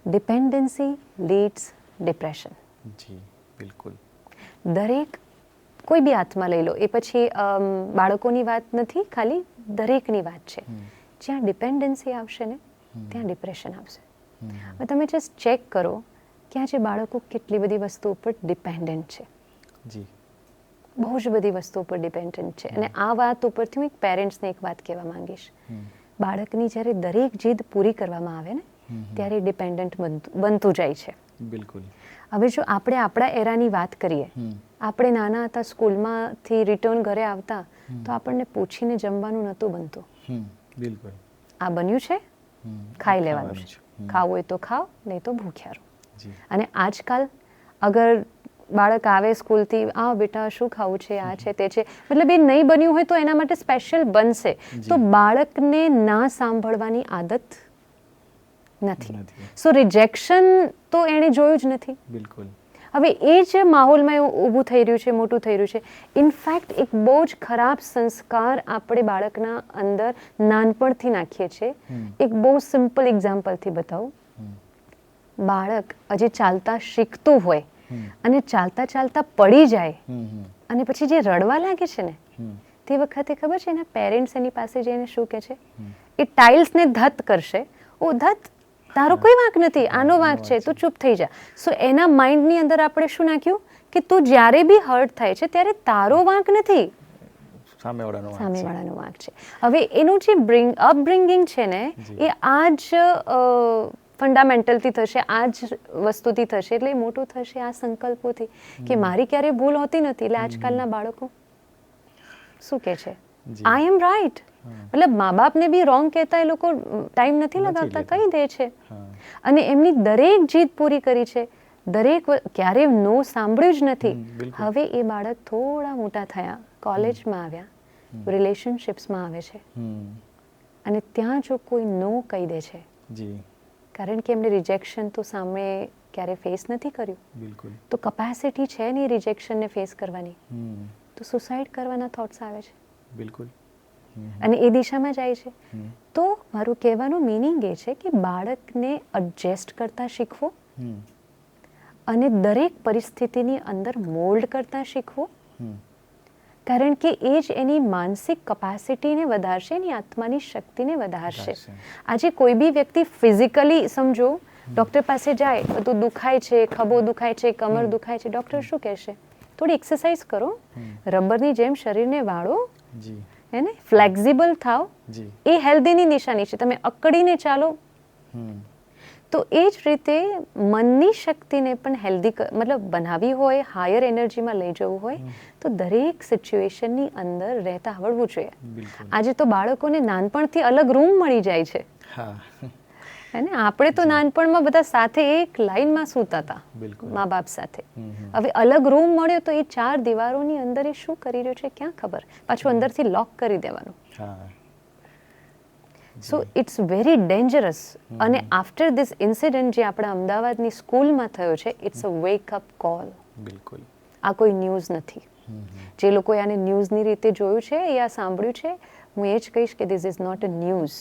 Dependency leads depression. જી બિલકુલ. દરેક કોઈ બી હાથમાં લઈ લો, એ પછી બાળકોની વાત નથી, ખાલી દરેકની વાત છે. જ્યાં ડિપેન્ડન્સી આવશે ને ત્યાં ડિપ્રેશન આવશે. હવે તમે જસ્ટ ચેક કરો કે આજે બાળકો કેટલી બધી વસ્તુઓ પર ડિપેન્ડન્ટ છે. જી, બહુ જ બધી વસ્તુઓ પર ડિપેન્ડન્ટ છે. અને આ વાત ઉપરથી હું એક પેરેન્ટ્સને એક વાત કહેવા માંગીશ. બાળકની જ્યારે દરેક જીદ પૂરી કરવામાં આવે ને ત્યારે ડિપેન્ડન્ટ બનતું જાય છે. બિલકુલ. હવે જો આપણે આપણા એરાની વાત કરીએ, આપણે નાના હતા, સ્કૂલમાંથી રિટર્ન ઘરે આવતા તો આપણને પૂછીને જમવાનું નહોતું બનતું. બિલકુલ. આ બન્યું છે, ખાઈ લેવાનું છે, ખાવું હોય તો ખાઓ, નહીં તો ભૂખ્યા રહો. અને આજકાલ અગર બાળક આવે સ્કૂલથી, આ બેટા શું ખાવું છે, આ છે, તે છે, મતલબ એ નહીં બન્યું હોય તો એના માટે સ્પેશિયલ બનશે. તો બાળકને ના સાંભળવાની આદત નથી. સો રિજેક્શન તો એણે જોયું જ નથી. બિલકુલ. હવે એ જ માહોલમાં એવું ઊભું થઈ રહ્યું છે, મોટું થઈ રહ્યું છે. ઇનફેક્ટ એક બહુ જ ખરાબ સંસ્કાર આપણે બાળકના અંદર નાનપણથી નાખીએ છીએ. એક બહુ સિમ્પલ એક્ઝામ્પલથી બતાવું. બાળક હજી ચાલતા શીખતું હોય અને ચાલતા ચાલતા પડી જાય અને પછી જે રડવા લાગે છે ને, તે વખતે ખબર છે એના પેરેન્ટ્સ એની પાસે જઈને શું કહે છે? એ ટાઇલ્સને ધત કરશે. ઓ ધત, તારો કોઈ વાંક નથી, આનો વાંક છે, તું ચૂપ થઈ જા. સો એના માઇન્ડની અંદર આપણે શું નાખ્યું કે તું જ્યારે બી હર્ટ થાય છે ત્યારે તારો વાંક નથી, સામેવાળાનો વાંક છે. હવે એનું જે અપબ્રિંગિંગ છે ને, એ આ જ ફંડામેન્ટલથી થશે, આ જ વસ્તુથી થશે. એટલે એ મોટું થશે આ સંકલ્પોથી કે મારી ક્યારેય ભૂલ હોતી નથી. એટલે આજકાલના બાળકો શું કહે છે? આઈ એમ રાઈટ. મતલબ મા બાપને બી રોંગ કહેતા એ લોકો ટાઈમ નથી લગાવતા, કહી દે છે. અને એમની દરેક જીદ પૂરી કરી છે, દરેક ક્યારેય નો સાંભળ્યું જ નથી. હવે એ બાળક થોડા મોટા થયા, કોલેજમાં આવ્યા, રિલેશનશિપ્સમાં આવે છે અને ત્યાં જો કોઈ નો કહી દે છે, કારણ કે એમને રિજેક્શન તો સામે ક્યારે ફેસ નથી કર્યું, તો કેપેસિટી છે ને રિજેક્શનને ફેસ કરવાની, તો સુસાઇડ કરવાના થોટ્સ આવે છે. બિલકુલ. અને એ દિશામાં જાય છે. તો મારું કહેવાનું મિનિંગ એ છે કે બાળકને એડજસ્ટ કરતા શીખવો અને દરેક પરિસ્થિતિની અંદર મોલ્ડ કરતા શીખવો, કારણ કે એ જ એની માનસિક કેપેસિટીને વધારશે, એની આત્માની શક્તિને વધારશે. આજે કોઈ બી વ્યક્તિ ફિઝિકલી સમજો, ડૉક્ટર પાસે જાય, બધું દુખાય છે, ખભો દુખાય છે, કમર દુખાય છે, ડૉક્ટર શું કહેશે? થોડી એક્સરસાઇઝ કરો, રબરની જેમ શરીરને વાળો, એને ફ્લેક્ઝિબલ થાવ. એ હેલ્ધીની નિશાની છે. તમે અકડીને ચાલો. તો એ જ રીતે મનની શક્તિને પણ હેલ્ધી મતલબ બનાવવી હોય, હાયર એનર્જીમાં લઈ જવું હોય, તો દરેક સિચ્યુએશનની અંદર રહેતા આવડવું જોઈએ. આજે તો બાળકોને નાનપણથી અલગ રૂમ મળી જાય છે. અને આપણે તો નાનપણમાં બધા સાથે એક લાઈનમાં સૂતા હતા મા બાપ સાથે. હવે અલગ રૂમ મળ્યો તો એ 4 દિવારોની અંદર એ શું કરી રહ્યો છે ક્યાં ખબર, પાછું અંદરથી લોક કરી દેવાનું. So it's very dangerous. અને આફ્ટર ધીસ ઇન્સિડન્ટ જે આપણા અમદાવાદની સ્કૂલમાં થયો છે, it's a wake up call. બિલકુલ. આ કોઈ ન્યૂઝ નથી. જે લોકોએ આને ન્યૂઝની રીતે જોયું છે યા સાંભળ્યું છે, હું એ જ કહીશ કે this is not a news,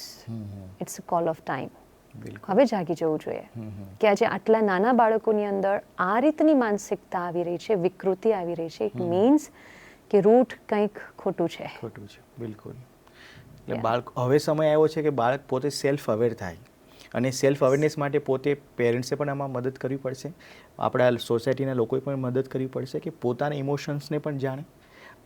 it's a call of time. હવે જાગી જવું જોઈએ કે આજે આટલા નાના બાળકોની અંદર આ રીતની માનસિકતા આવી રહી છે, વિકૃતિ આવી રહી છે. ઇટ મીન્સ કે રૂટ કંઈક ખોટું છે. બિલકુલ. એટલે બાળક હવે સમય આવ્યો છે કે બાળક પોતે સેલ્ફ અવેર થાય, અને સેલ્ફ અવેરનેસ માટે પોતે પેરેન્ટ્સે પણ આમાં મદદ કરવી પડશે, આપણા સોસાયટીના લોકોએ પણ મદદ કરવી પડશે કે પોતાના ઇમોશન્સને પણ જાણે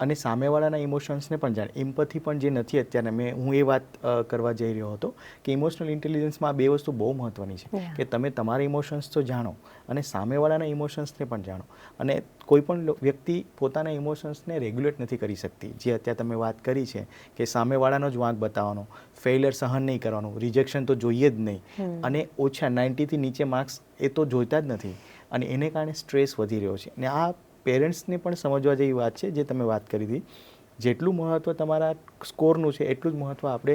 અને સામેવાળાના ઇમોશન્સને પણ જાણે. એમ્પથી પણ જે નથી અત્યારે, હું એ વાત કરવા જઈ રહ્યો હતો કે ઇમોશનલ ઇન્ટેલિજન્સમાં આ 2 વસ્તુ બહુ મહત્ત્વની છે કે તમે તમારા ઇમોશન્સ તો જાણો અને સામેવાળાના ઇમોશન્સને પણ જાણો. અને કોઈ પણ વ્યક્તિ પોતાના ઇમોશન્સને રેગ્યુલેટ નથી કરી શકતી, જે અત્યારે તમે વાત કરી છે કે સામેવાળાનો જ વાંક બતાવવાનો, ફેઇલર સહન નહીં કરવાનું, રિજેક્શન તો જોઈએ જ નહીં, અને ઓછા 90થી નીચે માર્ક્સ એ તો જોઈતા જ નથી, અને એને કારણે સ્ટ્રેસ વધી રહ્યો છે. અને આ પેરેન્ટ્સને પણ સમજવા જેવી વાત છે જે તમે વાત કરી હતી. જેટલું મહત્ત્વ તમારા સ્કોરનું છે એટલું જ મહત્ત્વ આપણે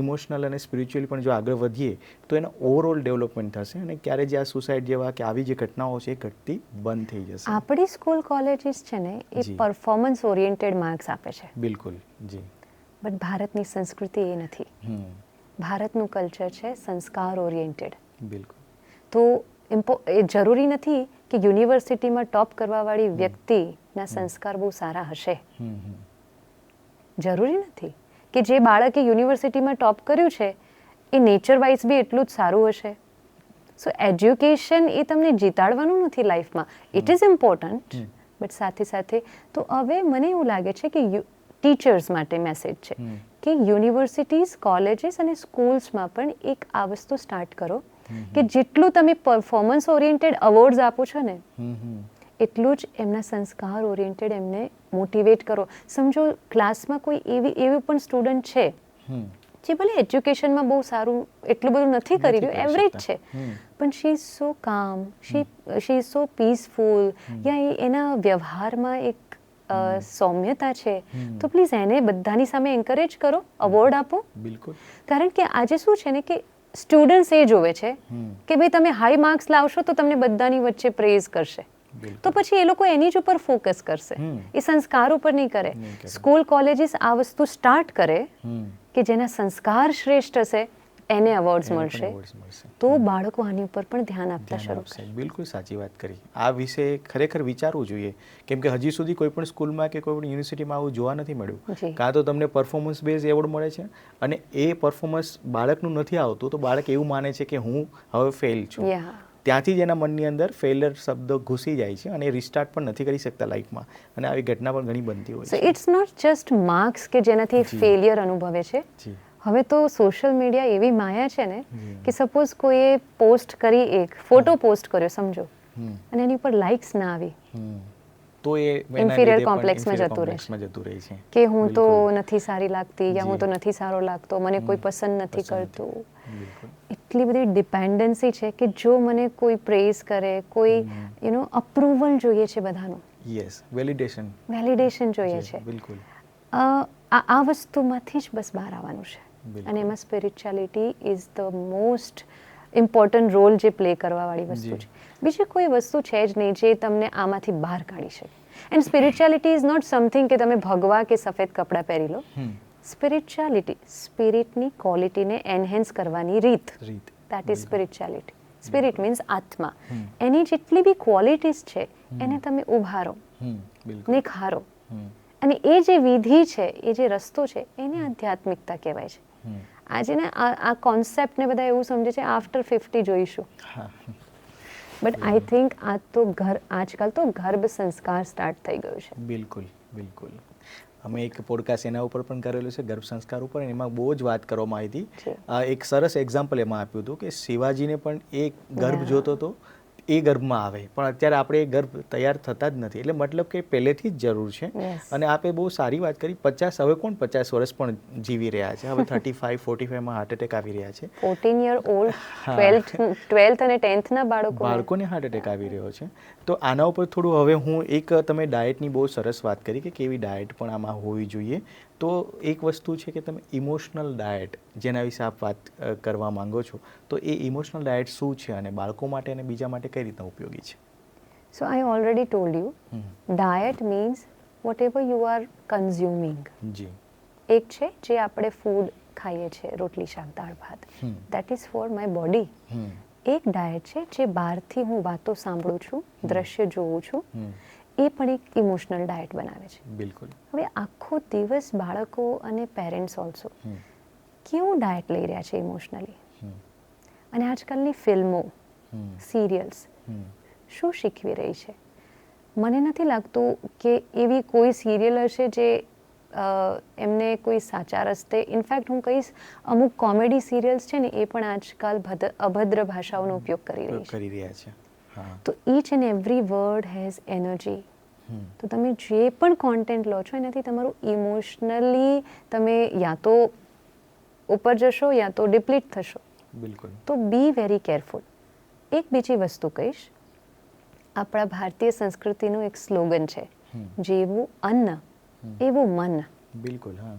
ઇમોશનલ અને સ્પિરિચ્યુઅલી પણ જો આગળ વધીએ તો એનો ઓવરઓલ ડેવલપમેન્ટ થશે, અને ક્યારે જે આ સુસાઇડ જેવા કે આવી જે ઘટનાઓ છે એ ઘટતી બંધ થઈ જશે. આપણી સ્કૂલ કોલેજીસ છે ને એ પરફોર્મન્સ ઓરિએન્ટેડ માર્ક્સ આપે છે. બિલકુલ. જી. બટ ભારતની સંસ્કૃતિ એ નથી. ભારતનું કલ્ચર છે સંસ્કાર ઓરિએન્ટેડ. બિલકુલ. તો એ જરૂરી નથી કે યુનિવર્સિટીમાં ટોપ કરવાવાળી વ્યક્તિના સંસ્કાર બહુ સારા હશે. જરૂરી નથી કે જે બાળકે યુનિવર્સિટીમાં ટોપ કર્યું છે એ નેચર વાઇઝ બી એટલું જ સારું હશે. સો એજ્યુકેશન એ તમને જીતાડવાનું નથી લાઈફમાં. ઇટ ઇઝ ઇમ્પોર્ટન્ટ, બટ સાથે સાથે તો હવે મને એવું લાગે છે કે ટીચર્સ માટે મેસેજ છે કે યુનિવર્સિટીઝ, કોલેજીસ અને સ્કૂલ્સમાં પણ એક આ વસ્તુ સ્ટાર્ટ કરો કે જેટલું તમે પરફોર્મન્સ ઓરિએન્ટેડ અવોર્ડ્સ આપો છો ને, એટલું જ એમના સંસ્કાર ઓરિએન્ટેડ એમને મોટિવેટ કરો. સમજો ક્લાસમાં કોઈ એવી પણ સ્ટુડન્ટ છે જે ભલે એજ્યુકેશનમાં બહુ સારું એટલું બધું નથી કરી રહ્યું, એવરેજ છે, પણ શી ઇઝ સો કામ, શી ઇઝ સો પીસફુલ, યા એના વ્યવહારમાં એક સૌમ્યતા છે, તો પ્લીઝ એને બધાની સામે એન્કરેજ કરો, અવોર્ડ આપો. બિલકુલ. કારણ કે આજે શું છે ને કે સ્ટુડન્ટ્સ એ જોવે છે કે ભાઈ તમે હાઈ માર્ક્સ લાવશો તો તમને બધાની વચ્ચે પ્રેઝ કરશે. બિલકુલ. તો પછી એ લોકો એની જ ઉપર ફોકસ કરશે, એ સંસ્કાર ઉપર નહીં કરે. નહીં કરે. સ્કૂલ કોલેજીસ આ વસ્તુ સ્ટાર્ટ કરે હમ. કે જેના સંસ્કાર શ્રેષ્ઠ હશે એને અવોર્ડ્સ એને પણ મળશે, awards મળશે. તો બાળકો આની ઉપર પણ ધ્યાન આપતા ધ્યાન શરૂ આપશે. કરે. બિલકુલ સાચી વાત કરી. આ વિશે ખરેખર વિચારવું જોઈએ, કેમ કે હજી સુધી કોઈ પણ સ્કૂલમાં કે કોઈ પણ યુનિવર્સિટીમાં આવું જોવા નથી મળ્યું. જી. કાં તો તમને પરફોર્મન્સ બેઝ એવોર્ડ મળે છે અને એ પરફોર્મન્સ બાળકનું નથી આવતું તો બાળક એવું માને છે કે હું હવે ફેલ છું. યા ત્યાંથી જ એના મનની અંદર ફેલર શબ્દ ઘૂસી જાય છે અને એ રિસ્ટાર્ટ પણ નથી કરી શકતા લાઈફમાં, અને આવી ઘટના પણ ઘણી બનતી હોય સો છે. ઇટ્સ નોટ જસ્ટ માર્ક્સ કે જેનાથી જી. ફેલિયર અનુભવે છે. જી. હવે તો સોશિયલ મીડિયા એવી માયા છે ને જી. કે સપોઝ કોઈએ પોસ્ટ કરી, એક ફોટો પોસ્ટ કર્યો સમજો, હમ. અને એની ઉપર લાઇક્સ ના આવી, હમ. તો એ એના Inferior લીધે પણ complex માં inferior જતું રહે છે. complex માં જતું રહે છે. કે હું તો બિલકુલ. નથી સારી લાગતી, યા હું જી. તો નથી સારો લાગતો, મને કોઈ પસંદ નથી પસંદ નથી. કરતું. બિલકુલ. એટલી બધી ડિપેન્ડન્સી છે કે જો મને કોઈ પ્રેઝ કરે, કોઈ અપ્રુવલ જોઈએ છે બધાનું, યસ, વેલિડેશન વેલિડેશન જોઈએ છે. બિલકુલ. આ વસ્તુમાંથી જ બસ બહાર આવવાનું છે. બિલકુલ. અને એમાં spirituality is the most important role જે પ્લે કરવાવાળી વસ્તુ જી. છે. બીજી કોઈ વસ્તુ છે જ નહીં જે તમને આમાંથી બહાર કાઢી શકે. And spirituality is not something કે તમે ભગવા કે સફેદ કપડાં પહેરી લો. સ્પિરિચ્યુઆલિટી સ્પિરિટની ક્વોલિટીને એન્હેન્સ કરવાની રીત, રીત. That is spirituality. Spirit means આત્મા. હમ. એની જેટલી બી ક્વોલિટીઝ છે એને તમે ઉભારો, બિલકુલ. નિખારો. હમ. અને એ જે વિધિ છે, એ જે રસ્તો છે, એને આધ્યાત્મિકતા કહેવાય છે. હમ. આજે ને આ કોન્સેપ્ટને બધા એવું સમજે છે આફ્ટર 50 જોઈશું, હા. બટ આઈ થિંક આજકાલ તો ગર્ભ સંસ્કાર સ્ટાર્ટ થઈ ગયું છે. બિલકુલ. બિલકુલ. અમે એક પોડકાસ્ટ એના ઉપર પણ કરેલું છે, ગર્ભ સંસ્કાર ઉપર, અને એમાં બહુ જ વાત કરવામાં આવી જી. હતી. એક સરસ એક્ઝામ્પલ એમાં આપ્યું હતું કે શિવાજીને પણ એ ગર્ભ Yeah. જોતો હતો, એ ગર્ભમાં આવે, પણ અત્યારે આપણે એ ગર્ભ તૈયાર થતા જ નથી. એટલે મતલબ કે પહેલેથી જ જરૂર છે. Yes. અને આપે બહુ સારી વાત કરી. 50 હવે કોણ 50 વર્ષ પણ જીવી રહ્યા છે? હવે 35 45માં હાર્ટ એટેક આવી રહ્યા છે. 14 year old, હા. 12th અને 10th ના બાળકોને હાર્ટ એટેક આવી રહ્યો છે. તો આના ઉપર થોડું હવે હું તમે ડાયટની બહુ સરસ વાત કરી કે કેવી ડાયટ પણ આમાં હોવી જોઈએ. તો એક વસ્તુ છે કે તમે ઇમોશનલ ડાયટ, જેના વિશે આપ વાત કરવા માંગો છો, તો એ ઇમોશનલ ડાયટ શું છે અને બાળકો માટે અને બીજા માટે કઈ રીતના ઉપયોગી છે? So I already told you, diet means whatever you are consuming. જી. એક છે જે આપણે ફૂડ ખાઈએ છીએ, રોટલી શાક દાળ ભાત, that is for my body. એક ડાયટ છે જે બહારથી હું વાતો સાંભળું છું, દ્રશ્ય જોઉં છું, એ પણ એક ઇમોશનલ ડાયટ બનાવે છે. બિલકુલ. હવે આખો દિવસ બાળકો અને પેરેન્ટ્સ ઓલ્સો કેવું ડાયટ લઈ રહ્યા છે ઇમોશનલી, અને આજકાલની ફિલ્મો, સિરિયલ્સ શું શીખવી રહી છે? મને નથી લાગતું કે એવી કોઈ સિરિયલ હશે જે એમને કોઈ સાચા રસ્તે, ઇનફેક્ટ હું કહીશ અમુક કોમેડી સિરિયલ્સ છે ને એ પણ આજકાલ અભદ્ર ભાષાઓનો ઉપયોગ કરી રહી છે. કરી રહ્યા છે. હા. તો each and every word has energy. તો તમે જે પણ કોન્ટેન્ટ લો છો એનાથી તમારું ઇમોશનલી તમે યા તો ઉપર જશો યા તો ડિપ્લીટ થશો. બિલકુલ. તો બી વેરી કેરફુલ. એક બીજી વસ્તુ કહીશ, આપણા ભારતીય સંસ્કૃતિનું એક સ્લોગન છે, જેવું અન્ન એવું મન. બિલકુલ. હા.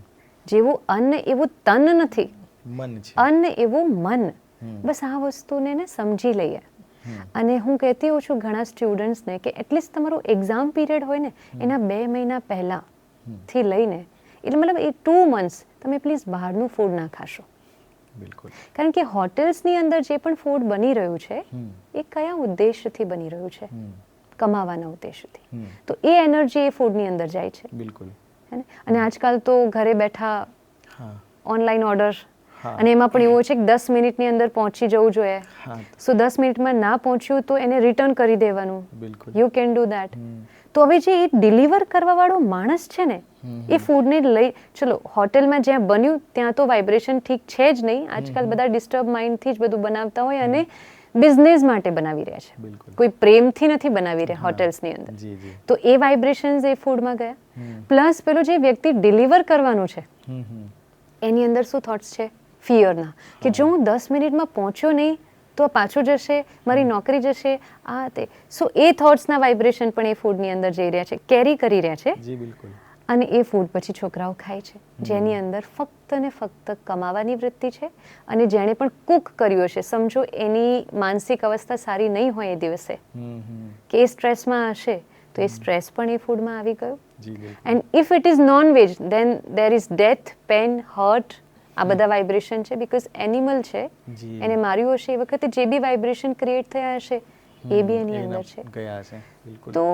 જેવું અન્ન એવું તન નથી, મન છે. અન્ન એવું મન. બસ આ વસ્તુને ને સમજી લઈએ. અને હું કહેતી હોઉં છું ઘણા સ્ટુડન્ટ્સને કે એટલીસ્ટ તમારું એક્ઝામ પીરિયડ હોય ને એના 2 મહિના પહેલાંથી લઈને, એટલે મતલબ એ 2 months તમે પ્લીઝ બહારનું ફૂડ ના ખાશો. બિલકુલ. કારણ કે હોટેલ્સની અંદર જે પણ ફૂડ બની રહ્યું છે એ કયા ઉદ્દેશ્યથી બની રહ્યું છે? કમાવાના ઉદ્દેશ્યથી. તો એ એનર્જી એ ફૂડની અંદર જાય છે. બિલકુલ. હે ને? અને આજકાલ તો ઘરે બેઠા હા. ઓનલાઈન ઓર્ડર, હા. અને એમાં પણ એવું છે કે 10 મિનિટની અંદર પહોંચી જવું જોઈએ. હા. સો 10 મિનિટમાં ના પહોંચ્યું તો એને રિટર્ન કરી દેવાનું. બિલકુલ. You can do that. તો હવે જે એ ડિલિવર કરવાવાળો માણસ છે ને, એ ફૂડને લઈ, ચલો હોટેલમાં જ્યાં બન્યું ત્યાં તો વાઇબ્રેશન ઠીક છે જ નહીં. આજકાલ બધા ડિસ્ટર્બ માઇન્ડથી જ બધું બનાવતા હોય અને બિઝનેસ માટે બનાવી રહ્યા છે. બિલકુલ. કોઈ પ્રેમથી નથી બનાવી રહ્યા હોટેલ્સની અંદર. જી જી. તો એ વાઇબ્રેશન્સ એ ફૂડમાં ગયા. પ્લસ પેલો જે વ્યક્તિ ડિલિવર કરવાનું છે એની અંદર શું થોટ્સ છે? ફિયરના, કે જો હું 10 મિનિટમાં પહોંચ્યો નહીં તો પાછો જશે, મારી નોકરી જશે, આ તે. સો એ થોટ્સના વાઇબ્રેશન પણ એ ફૂડની અંદર જઈ રહ્યા છે, કેરી કરી રહ્યા છે. જી બિલકુલ. અને એ ફૂડ પછી છોકરાઓ ખાય છે, જેની અંદર ફક્ત ને ફક્ત કમાવાની વૃત્તિ છે. અને જેણે પણ કુક કર્યો છે, સમજો એની માનસિક અવસ્થા સારી નહીં હોય એ દિવસે, કે એ સ્ટ્રેસમાં હશે, તો એ સ્ટ્રેસ પણ એ ફૂડમાં આવી ગયો. And if it is non veg, then there is death, pain, hurt, આ બધા વાઇબ્રેશન છે. બીકોઝ એનિમલ છે, એને માર્યું હશે એ વખતે જે બી વાઇબ્રેશન ક્રિએટ થયા હશે એ બી એની અંદર છે. તો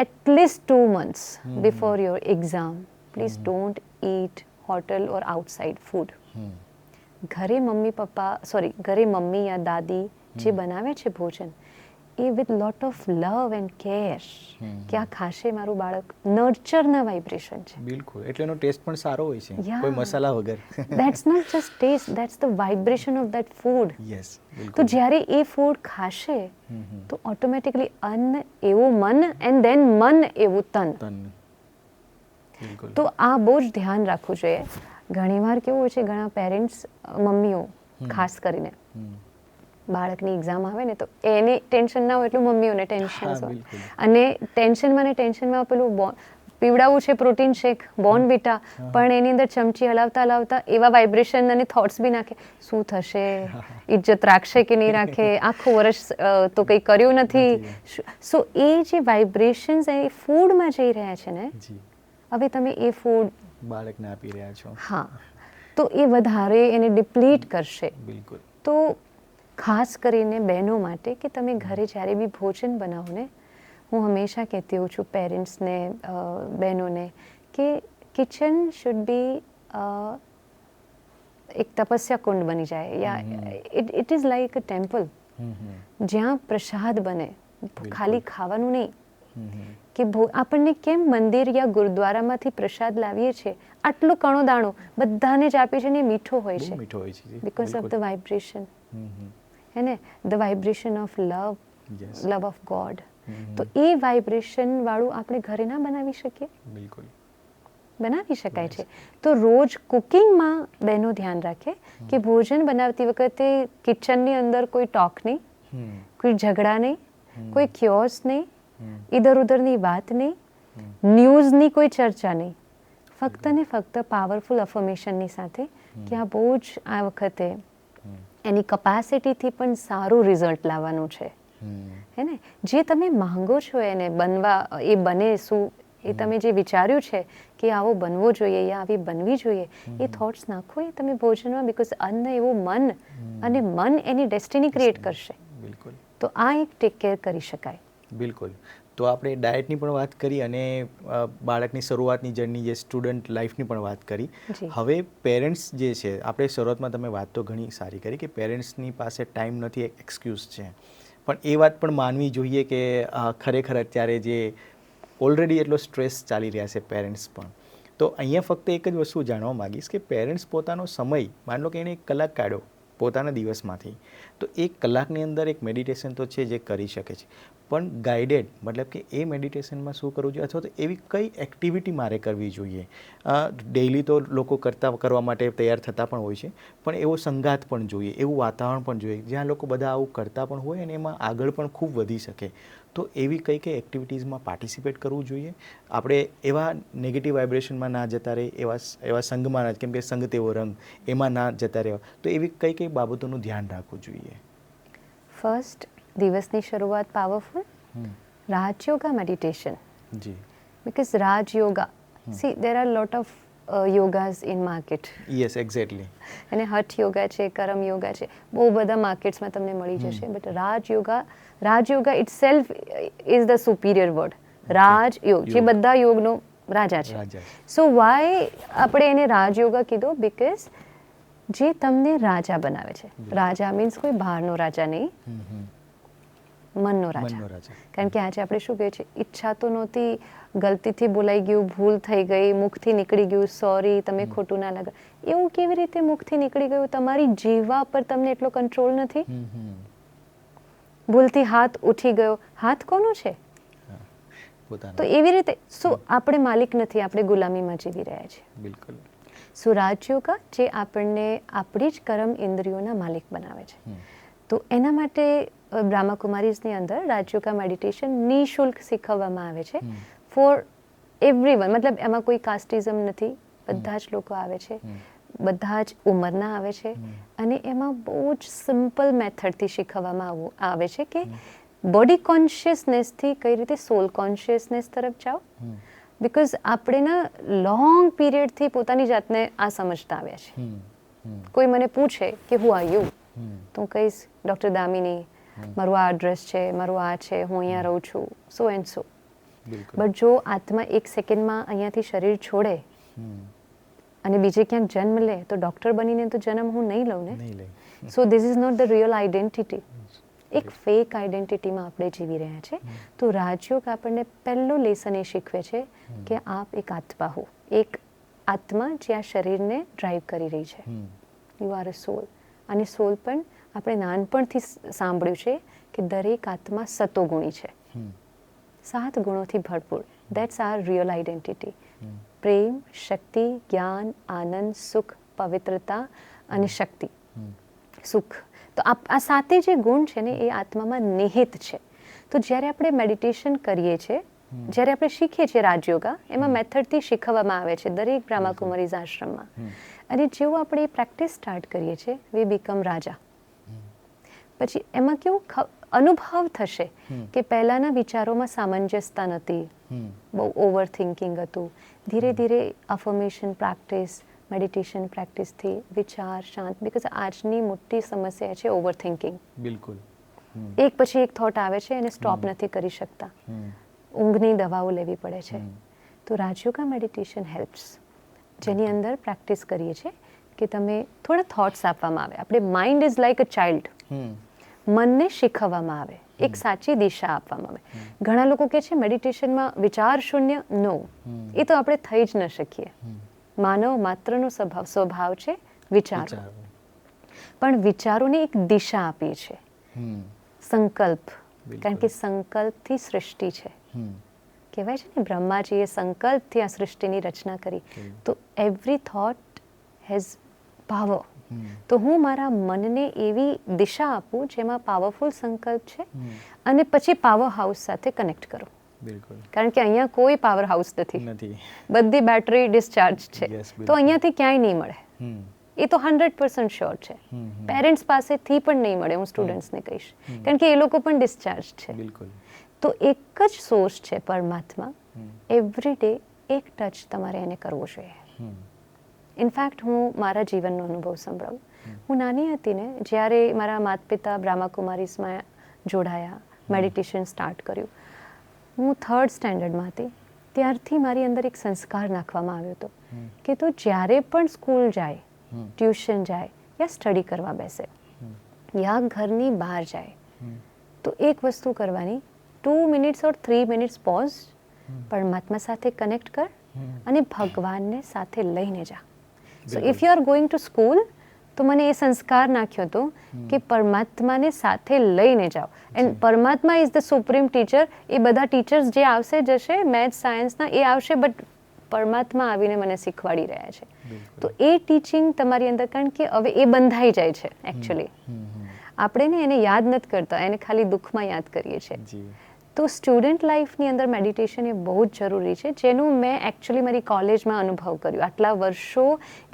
at least 2 months before your exam, please don't eat hotel or outside food. ઘરે મમ્મી યા દાદી જે બનાવે છે ભોજન, એ with lot of love and care, કે આ ખાશે મારું બાળક, નર્ચરના વાઇબ્રેશન છે. બિલકુલ, એટલે એનો ટેસ્ટ પણ સારો હોય છે, કોઈ મસાલા વગર. That's not just taste, that's the vibration of that food. Yes, તો જ્યારે એ ફૂડ ખાશે તો ઓટોમેટિકલી અન્ન એવું મન, એન્ડ ધેન મન એવું તન. તો આ બહુ જ ધ્યાન રાખવું જોઈએ. ઘણીવાર કેવું હોય છે, ઘણા પેરેન્ટ્સ, મમ્મીઓ ખાસ કરીને, બાળકની એક્ઝામ આવે ને તો એને ટેન્શન ના હોય એટલું મમ્મીઓને ટેન્શન હોય. અને ટેન્શનમાં પેલું પીવડાવવું છે પ્રોટીન શેક, બોર્નવિટા, પણ એની અંદર ચમચી હલાવતા એવા વાઇબ્રેશન અને થોટ્સ બી નાખે, શું થશે, ઇજ્જત રાખશે કે નહીં રાખે, આખું વર્ષ તો કંઈ કર્યું નથી. સો એ જે વાઇબ્રેશન્સ એ ફૂડમાં જઈ રહ્યા છે ને, હવે તમે એ ફૂડ બાળકને આપી રહ્યા છો, હા, તો એ વધારે એને ડિપ્લીટ કરશે. બિલકુલ. તો ખાસ કરીને બહેનો માટે, કે તમે ઘરે જ્યારે બી ભોજન બનાવો ને, હું હંમેશા કહેતી હોઉં છું પેરેન્ટ્સને, બહેનોને, કે કિચન શુડ બી એક તપસ્યા કુંડ બની જાય, યા it is like a temple, જ્યાં પ્રસાદ બને, ખાલી ખાવાનું નહીં. કે આપણને કેમ મંદિર યા ગુરુદ્વારામાંથી પ્રસાદ લાવીએ છીએ, આટલો કણો દાણો બધાને જ આપીએ છીએ ને, મીઠો હોય છે, બીકોઝ ઓફ ધ વાઇબ્રેશન, હે ને, the vibration of love, love of God. તો એ વાઇબ્રેશન વાળું આપણે ઘરે ના બનાવી શકીએ? બિલકુલ બનાવી શકાય છે. તો રોજ કુકિંગમાં બહેનો ધ્યાન રાખે કે ભોજન બનાવતી વખતે કિચનની અંદર કોઈ ટોક નહીં, કોઈ ઝઘડા નહીં, કોઈ ક્યોસ નહીં, ઇધર ઉધરની વાત નહીં, ન્યૂઝની કોઈ ચર્ચા નહીં, ફક્ત ને ફક્ત પાવરફુલ અફર્મેશનની સાથે કે આ બહુ જ આ વખતે એની કેપેસિટીથી પણ સારું રિઝલ્ટ લાવવાનું છે, હે ને. જે તમે માંગો છો એને બનવા, એ બને શું, એ તમે જે વિચાર્યું છે કે આવો બનવો જોઈએ યા આવી બનવી જોઈએ, એ થોટ્સ નાખો એ તમે ભોજનમાં, બીકોઝ અન્ન એવું મન, અને મન એની ડેસ્ટિની ક્રિએટ કરશે. બિલકુલ. તો આ એક ટેક કેર કરી શકાય. બિલકુલ. તો આપણે ડાયટની પણ વાત કરી અને બાળકની શરૂઆતની જર્ની, જે સ્ટુડન્ટ લાઈફની પણ વાત કરી. હવે પેરેન્ટ્સ જે છે, આપણે શરૂઆતમાં તમે વાત તો ઘણી સારી કરી કે પેરેન્ટ્સની પાસે ટાઈમ નથી, એક એક્સક્યુઝ છે, પણ એ વાત પણ માનવી જોઈએ કે ખરેખર અત્યારે જે ઓલરેડી એટલો સ્ટ્રેસ ચાલી રહ્યા છે પેરેન્ટ્સ પણ. તો અહીંયા ફક્ત એક જ વસ્તુ જાણવા માગીશ કે પેરેન્ટ્સ પોતાનો સમય, માન લો કે એને 1 કલાક કાઢ્યો પોતાના દિવસમાંથી, તો 1 કલાકની અંદર એક મેડિટેશન તો છે જે કરી શકે છે, પણ ગાઈડેડ, મતલબ કે એ મેડિટેશનમાં શું કરવું જોઈએ, અથવા તો એવી કઈ એક્ટિવિટી મારે કરવી જોઈએ. ડેઇલી તો લોકો કરવા માટે તૈયાર થતા પણ હોય છે, પણ એવો સંગાત પણ જોઈએ, એવું વાતાવરણ પણ જોઈએ જ્યાં લોકો બધા આવું કરતા પણ હોય અને એમાં આગળ પણ ખૂબ વધી શકે. તો એવી કઈ એક્ટિવિટીઝમાં પાર્ટિસિપેટ કરવું જોઈએ. આપણે એવા નેગેટિવ વાઇબ્રેશનમાં ના જતા રહે, એવા સંઘમાં ના, કેમ કે સંઘ તેવો રંગ, એમાં ના જતા રહેવા. તો એવી કઈ બાબતોનું ધ્યાન રાખવું જોઈએ? ફર્સ્ટ, દિવસની શરૂઆત પાવરફુલ, રાજયોગા મેડિટેશન. જી. Because Rajyoga, see there are lot of yogas in market. Yes, exactly. અને હઠ યોગા છે, કરમ યોગા છે, બહુ બધા માર્કેટ્સમાં તમને મળી જશે. But Rajyoga itself is the superior word. Rajyoga, જે બધા યોગનો રાજા છે. સો વાય આપણે એને રાજયોગા કીધો? બીકોઝ જે તમને રાજા બનાવે છે. રાજા મીન્સ કોઈ બહારનો રાજા નહીં, મનનો રાજા. કારણ કે આજે આપણે શું કહીએ છીએ, ઈચ્છા તો નહોતી, ગલતીથી બોલાઈ ગયું, ભૂલ થઈ ગઈ, મુખથી નીકળી ગયું, સોરી, તમે ખોટું ના લાગે. એવું કેવી રીતે મુખથી નીકળી ગયું? તમારી જીવા પર તમને એટલો કંટ્રોલ નથી. ભૂલથી હાથ ઉઠી ગયો, હાથ કોનો છે? તો એવી રીતે શું આપણે માલિક નથી, આપણે ગુલામીમાં જીવી રહ્યા છીએ. બિલકુલ. સો રાજયોગા જે આપણને આપણી જ કર્મ ઇન્દ્રિયોના માલિક બનાવે છે. તો એના માટે બ્રહ્માકુમારીઝની અંદર રાજયોગા મેડિટેશન નિઃશુલ્ક શીખવવામાં આવે છે ફોર એવરીવન, મતલબ એમાં કોઈ કાસ્ટિઝમ નથી, બધા જ લોકો આવે છે, બધા જ ઉંમરના આવે છે, અને એમાં બહુ જ સિમ્પલ મેથડથી શીખવવામાં આવે છે કે બોડી કોન્શિયસનેસથી કઈ રીતે સોલ કોન્શિયસનેસ તરફ જાઓ. બિકોઝ આપણે ના લોંગ પીરિયડથી પોતાની જાતને આ સમજતા આવ્યા છે. કોઈ મને પૂછે કે હું આર યુ, તો હું કહીશ ડૉક્ટર દામિની, મારું આ એડ્રેસ છે, મારું આ છે, હું અહીંયા રહું છું, સો એન્ડ સો. બટ જો આત્મા એક સેકન્ડમાં અહીંયાથી શરીર છોડે અને બીજે ક્યાંક જન્મ લે, તો ડૉક્ટર બનીને તો જન્મ હું નહીં લઉં ને. So this is not the real identity. એક ફેક આઈડેન્ટિટીમાં આપણે જીવી રહ્યા છે. તો રાજયોગ આપણને પહેલું લેસન એ શીખવે છે કે આપ એક આત્મા હો, એક આત્મા જે આ શરીરને ડ્રાઈવ કરી રહી છે. યુ આર અ સોલ. અને સોલ પણ આપણે નાનપણથી સાંભળ્યું છે કે દરેક આત્મા સતોગુણી છે, 7 ગુણોથી ભરપૂર. That's our real identity. પ્રેમ, શક્તિ, જ્ઞાન, આનંદ, સુખ, પવિત્રતા અને શક્તિ, સુખ. તો આ 7 જે ગુણ છે ને એ આત્મામાં નિહિત છે. તો જ્યારે આપણે મેડિટેશન કરીએ છીએ, જ્યારે આપણે શીખીએ છીએ રાજયોગા, એમાં મેથડથી શીખવવામાં આવે છે દરેક બ્રહ્માકુમારીઝ આશ્રમમાં. અને જેવું આપણે એ પ્રેક્ટિસ સ્ટાર્ટ કરીએ છીએ, વી બીકમ રાજા. પછી એમાં કેવું અનુભવ થશે કે પહેલાંના વિચારોમાં સામંજસ્યતા નથી, બહુ ઓવર થિંકિંગ હતું. ધીરે ધીરે અફર્મેશન પ્રેક્ટિસ, મેડિટેશન પ્રેક્ટિસથી વિચાર શાંત. બિકોઝ આજની મોટી સમસ્યા છે ઓવર થિંકિંગ. બિલકુલ. એક પછી એક થોટ આવે છે એને સ્ટોપ નથી કરી શકતા, ઊંઘની દવાઓ લેવી પડે છે. તો રાજયોગા મેડિટેશન હેલ્પ્સ, જેની અંદર પ્રેક્ટિસ કરીએ છીએ કે તમે થોડા થોટ્સ આપવામાં આવે. આપણે mind is like a child, મનને શીખવવામાં આવે, એક સાચી દિશા આપવામાં આવે. ઘણા લોકો કહે છે મેડિટેશનમાં વિચાર શૂન્ય. નો, એ તો આપણે થઈ જ ન શકીએ. માનવ માત્રનો સ્વભાવ છે વિચારો, પણ વિચારોને એક દિશા આપી છે, સંકલ્પ. કારણ કે સંકલ્પથી સૃષ્ટિ છે. કહેવાય છે ને બ્રહ્માજીએ સંકલ્પથી આ સૃષ્ટિની રચના કરી. તો એવરી થોટ હેઝ પાવર. તો હું મારા મનને એવી દિશા આપું જેમાં પાવરફુલ સંકલ્પ છે, અને પછી પાવર હાઉસ સાથે કનેક્ટ કરું. કારણ કે અહીંયા કોઈ પાવર હાઉસ નથી, બધી બેટરી ડિસ્ચાર્જ છે. તો અહીંયાથી ક્યાંય નહીં મળે, એ તો 100% શ્યોર છે. પેરેન્ટ્સ પાસેથી પણ નહીં મળે, હું સ્ટુડન્ટ્સને કહીશ, કારણ કે એ લોકો પણ ડિસ્ચાર્જ છે. તો એક જ સોર્સ છે પરમાત્મા. એવરી ડે એક ટચ તમારે એને કરવો જોઈએ. ઇનફેક્ટ હું મારા જીવનનો અનુભવ સંભળાવું. હું નાની હતી ને, જ્યારે મારા માતા પિતા બ્રહ્માકુમારીઝમાં જોડાયા, મેડિટેશન સ્ટાર્ટ કર્યું, હું 3rd સ્ટેન્ડર્ડમાં હતી. ત્યારથી મારી અંદર એક સંસ્કાર નાખવામાં આવ્યો હતો કે તું જ્યારે પણ સ્કૂલ જાય, ટ્યુશન જાય, યા સ્ટડી કરવા બેસે, યા ઘરની બહાર જાય, તો એક વસ્તુ કરવાની, 2 મિનિટ્સ ઓર 3 મિનિટ્સ પોઝ, પરમાત્મા સાથે કનેક્ટ કર અને ભગવાનને સાથે લઈને જા. સો if you are going to school, તો મને એ સંસ્કાર નાખ્યો હતો કે પરમાત્માને સાથે લઈને જાઓ. એન્ડ પરમાત્મા ઇઝ ધ સુપ્રીમ ટીચર. એ બધા ટીચર્સ જે આવશે જશે, મેથ્સ સાયન્સના એ આવશે, બટ પરમાત્મા આવીને મને શીખવાડી રહ્યા છે. તો એ ટીચિંગ તમારી અંદર, કારણ કે હવે એ બંધાઈ જાય છે એકચ્યુઅલી. આપણે ને એને યાદ નથી કરતા, એને ખાલી દુઃખમાં યાદ કરીએ છીએ. તો સ્ટુડન્ટ લાઈફની અંદર મેડિટેશન એ બહુ જ જરૂરી છે, જેનું મેં એકચ્યુઅલી મારી કોલેજમાં અનુભવ કર્યું. આટલા વર્ષો